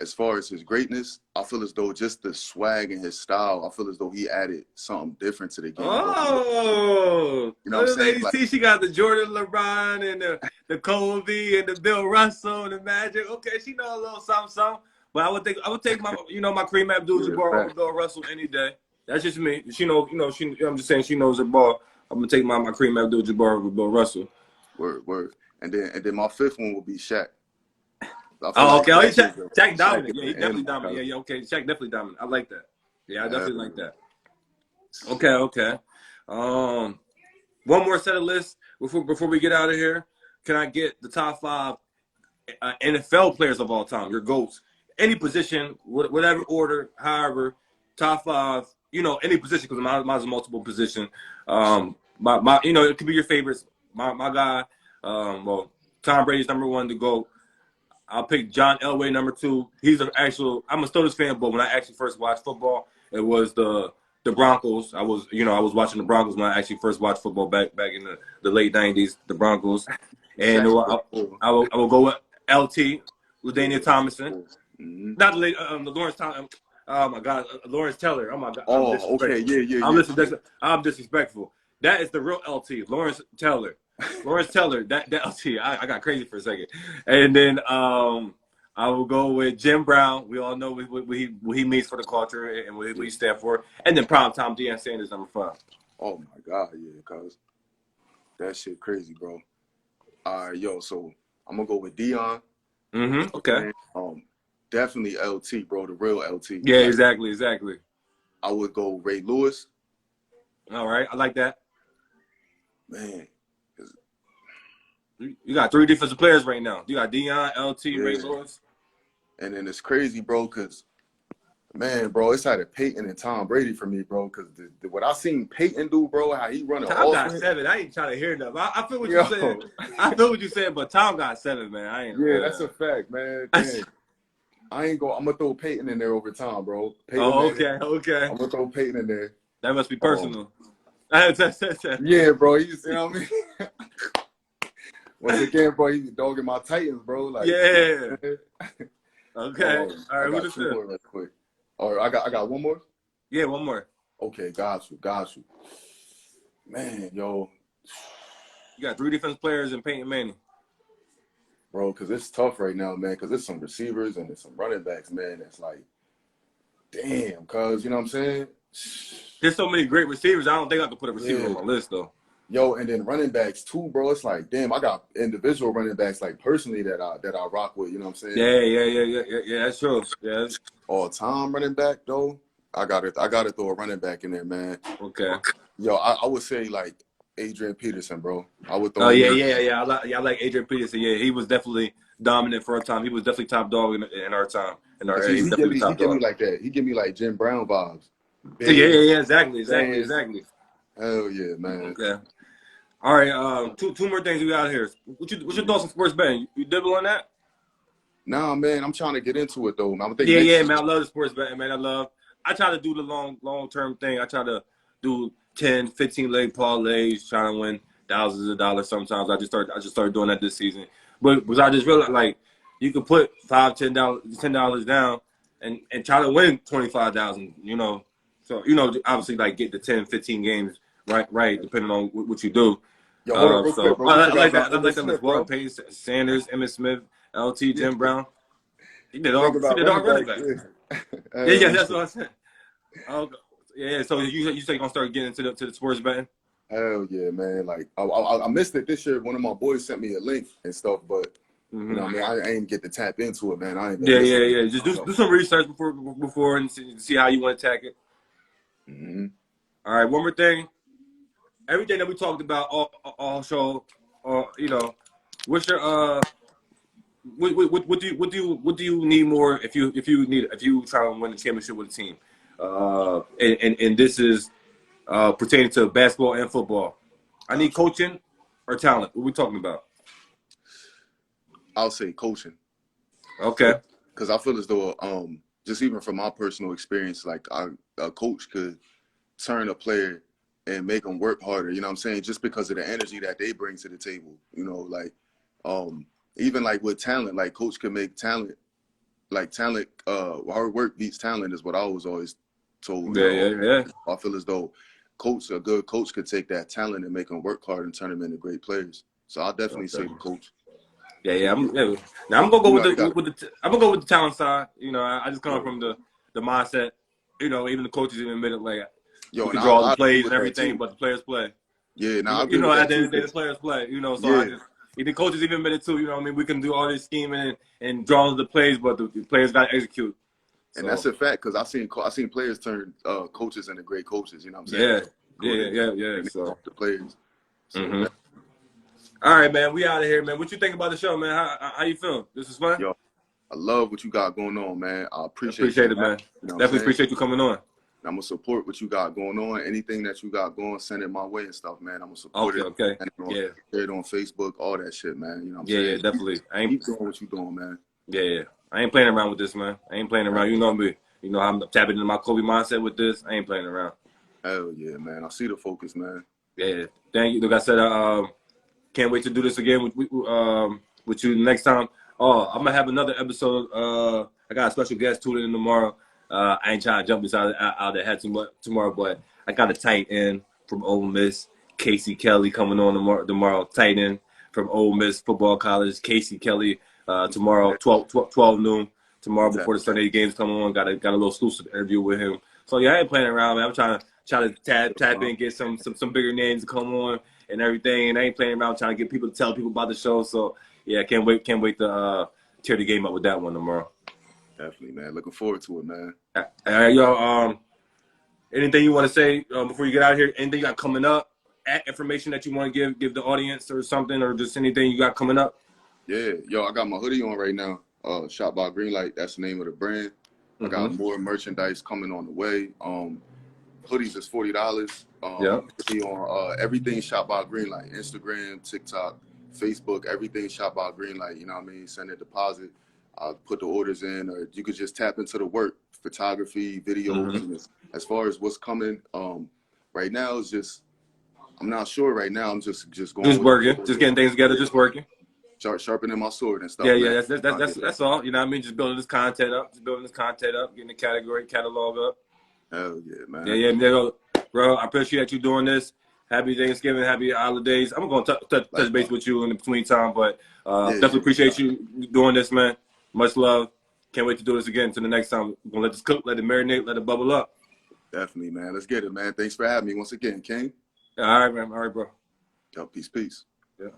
as far as his greatness, I feel as though just the swag and his style, I feel as though he added something different to the game. Oh, you know what I'm saying? Like, see, she got the Jordan, LeBron, and the Kobe, and the Bill Russell, and the Magic. Okay, she know a little something. But I would take my my Kareem Abdul-Jabbar over Bill Russell any day. That's just me. She I'm just saying she knows her ball. I'm gonna take my Kareem Abdul-Jabbar over Bill Russell. Word. And then my fifth one will be Shaq. Oh, okay. Shaq dominant. Yeah, he definitely dominant. Yeah. Okay, Shaq definitely dominant. I like that. Yeah, I definitely like that. Okay. One more set of lists before we get out of here. Can I get the top 5 NFL players of all time? Your GOATs, any position, whatever order, however, top 5. Any position because mine's a multiple position. It could be your favorites. My guy, Tom Brady's number 1 to GOAT. I'll pick John Elway number 2. I'm a Steelers fan, but when I actually first watched football, it was the Broncos. I was watching the Broncos when I actually first watched football back in the late 90s, the Broncos. And I will go with LT, LaDainian Tomlinson. Mm-hmm. Not the late, Lawrence Tomlinson. Oh my God, Lawrence Taylor. Oh my God. Oh, okay, yeah. I'm disrespectful. That is the real LT, Lawrence Taylor. That LT. I got crazy for a second. And then I will go with Jim Brown. We all know what he means for the culture and what he stands for. And then primetime Deion Sanders, number 5. Oh my God, yeah, cuz that shit crazy, bro. All right, so I'm gonna go with Deion. Mm-hmm. Okay. And, definitely LT, bro, the real LT. Yeah, exactly. I would go Ray Lewis. All right, I like that. Man. You got 3 defensive players right now. You got Deion, LT, Ray Lewis. And then it's crazy, bro, because Man, bro, it's either Peyton and Tom Brady for me, bro. Because what I seen Peyton do, bro, how he run an Tom got offense. 7. I ain't trying to hear that. I feel what Yo. you're saying. I feel what you're saying, but Tom got 7, man. I ain't. Yeah, that's a fact, man. Dang. I'm gonna throw Peyton in there over Tom, bro. Peyton, Oh, man, okay. I'm gonna throw Peyton in there. That must be personal. Yeah, bro. You know what I mean? Once again, bro, he's dogging my Titans, bro. Like, Yeah. Okay. All right. I got two more real quick. All right, I got one more. Yeah, one more. Okay, got you. Man, yo, You got 3 defense players and Peyton Manning. bro, because it's tough right now, man. Because there's some receivers and there's some running backs, man. That's like, damn, cuz you know what I'm saying? There's so many great receivers. I don't think I can put a receiver on my list though. Yo, and then running backs too, bro. It's like, damn, I got individual running backs like personally that I rock with. You know what I'm saying? Yeah. That's true. Yeah. All time running back though, I gotta throw a running back in there, man. Okay. Yo, I would say like Adrian Peterson, bro. I would throw. Oh yeah. I like Adrian Peterson. Yeah, he was definitely dominant for our time. He was definitely top dog in our time. In our he give me like that. He give me like Jim Brown vibes. Yeah. Exactly. Hell yeah, man. Okay. All right. Two more things we got here. What's your thoughts on sports betting? You dibble on that? Nah, man. I'm trying to get into it though. Man, Man. I love the sports betting, man. I try to do the long term thing. I try to do 10, 15 leg parlays, trying to win thousands of dollars. Sometimes I just started doing that this season. But because I just realized like you could put $5, $10 down and try to win 25,000. You know, so obviously like get the 10, 15 games right, depending on what you do. Yo, hold on, quick, bro. I like that as well. Peyton Sanders, Emmitt Smith, LT, Jim Brown. He did all running back. Yeah, that's what I said. Yeah, so you say you're gonna start getting into the sports betting? Hell yeah, man! Like I missed it this year. One of my boys sent me a link and stuff, but you know, what I mean, I ain't get to tap into it, man. Yeah. Just do some research before and see how you want to attack it. Mm-hmm. All right, one more thing. Everything that we talked about all show, what's your what do you need more if you try to win the championship with a team? And this is pertaining to basketball and football. I need coaching or talent. What are we talking about? I'll say coaching. Okay. Because I feel as though, just even from my personal experience, like a coach could turn a player and make them work harder. You know what I'm saying? Just because of the energy that they bring to the table. You know, like even like with talent, like coach could make talent. Like talent, hard work beats talent is what I was always told. Yeah. I feel as though a good coach could take that talent and make them work hard and turn them into great players. So I'll definitely say the coach. Yeah. Now I'm gonna go I'm gonna go with the talent side. You know, I just come from the mindset. You know, even the coaches even admit it. Like, you can draw the plays and everything, but the players play. Yeah, now at the end of the day, the players play. You know, so the coaches even admit it too. You know, what I mean, we can do all this scheming and drawing the plays, but the players got to execute. And that's a fact because I seen players turn coaches into great coaches. You know what I'm saying? Yeah. So the players. So, all right, man. We out of here, man. What you think about the show, man? How you feel? This is fun. Yo, I love what you got going on, man. I appreciate it, man. You know Definitely appreciate you coming on. I'm gonna support what you got going on. Anything that you got going, send it my way and stuff, man. I'm gonna support it. Okay. Share it on Facebook, all that shit, man. You know what I'm saying? Yeah, definitely. Keep doing what you doing, man. Yeah. I ain't playing around with this, man. I ain't playing around. You know me. You know I'm tapping into my Kobe mindset with this. I ain't playing around. Hell yeah, man. I see the focus, man. Yeah. Thank you. Like I said, can't wait to do this again with you next time. Oh, I'm gonna have another episode. I got a special guest tuning in tomorrow. I ain't trying to jump inside out the head too much tomorrow, but I got a tight end from Ole Miss, Casey Kelly, coming on tomorrow. Tight end from Ole Miss Football College, Casey Kelly, tomorrow, 12 noon. Tomorrow before the Sunday games come on, got a little exclusive interview with him. So yeah, I ain't playing around, man. I'm trying to tap in, get some bigger names to come on and everything. And I ain't playing around, trying to get people to tell people about the show. So yeah, can't wait to tear the game up with that one tomorrow. Definitely, man. Looking forward to it, man. All right, yo. Anything you want to say before you get out of here? Anything you got coming up? Information that you want to give the audience or something, or just anything you got coming up? Yeah, yo, I got my hoodie on right now. Shot by Greenlight. That's the name of the brand. I got more merchandise coming on the way. Hoodies is $40. Yeah. Be on everything Shop by Greenlight, Instagram, TikTok, Facebook, everything Shop by Greenlight. You know what I mean? Send a deposit. I'll put the orders in, or you could just tap into the work, photography, videos. And as far as what's coming, right now it's just, I'm not sure right now. I'm just going. Just working, just getting things together, just working. Sharpening my sword and stuff. Yeah, man. that's all. You know what I mean? Just building this content up, getting the catalog up. Hell yeah, man. Yeah, bro. I appreciate you doing this. Happy Thanksgiving, happy holidays. I'm gonna touch base with you in the between time, but definitely appreciate you doing this, man. Much love. Can't wait to do this again. Until the next time, we're gonna let this cook, let it marinate, let it bubble up. Definitely, man. Let's get it, man. Thanks for having me once again, King. All right, man. All right, bro. Yo, peace. Yeah.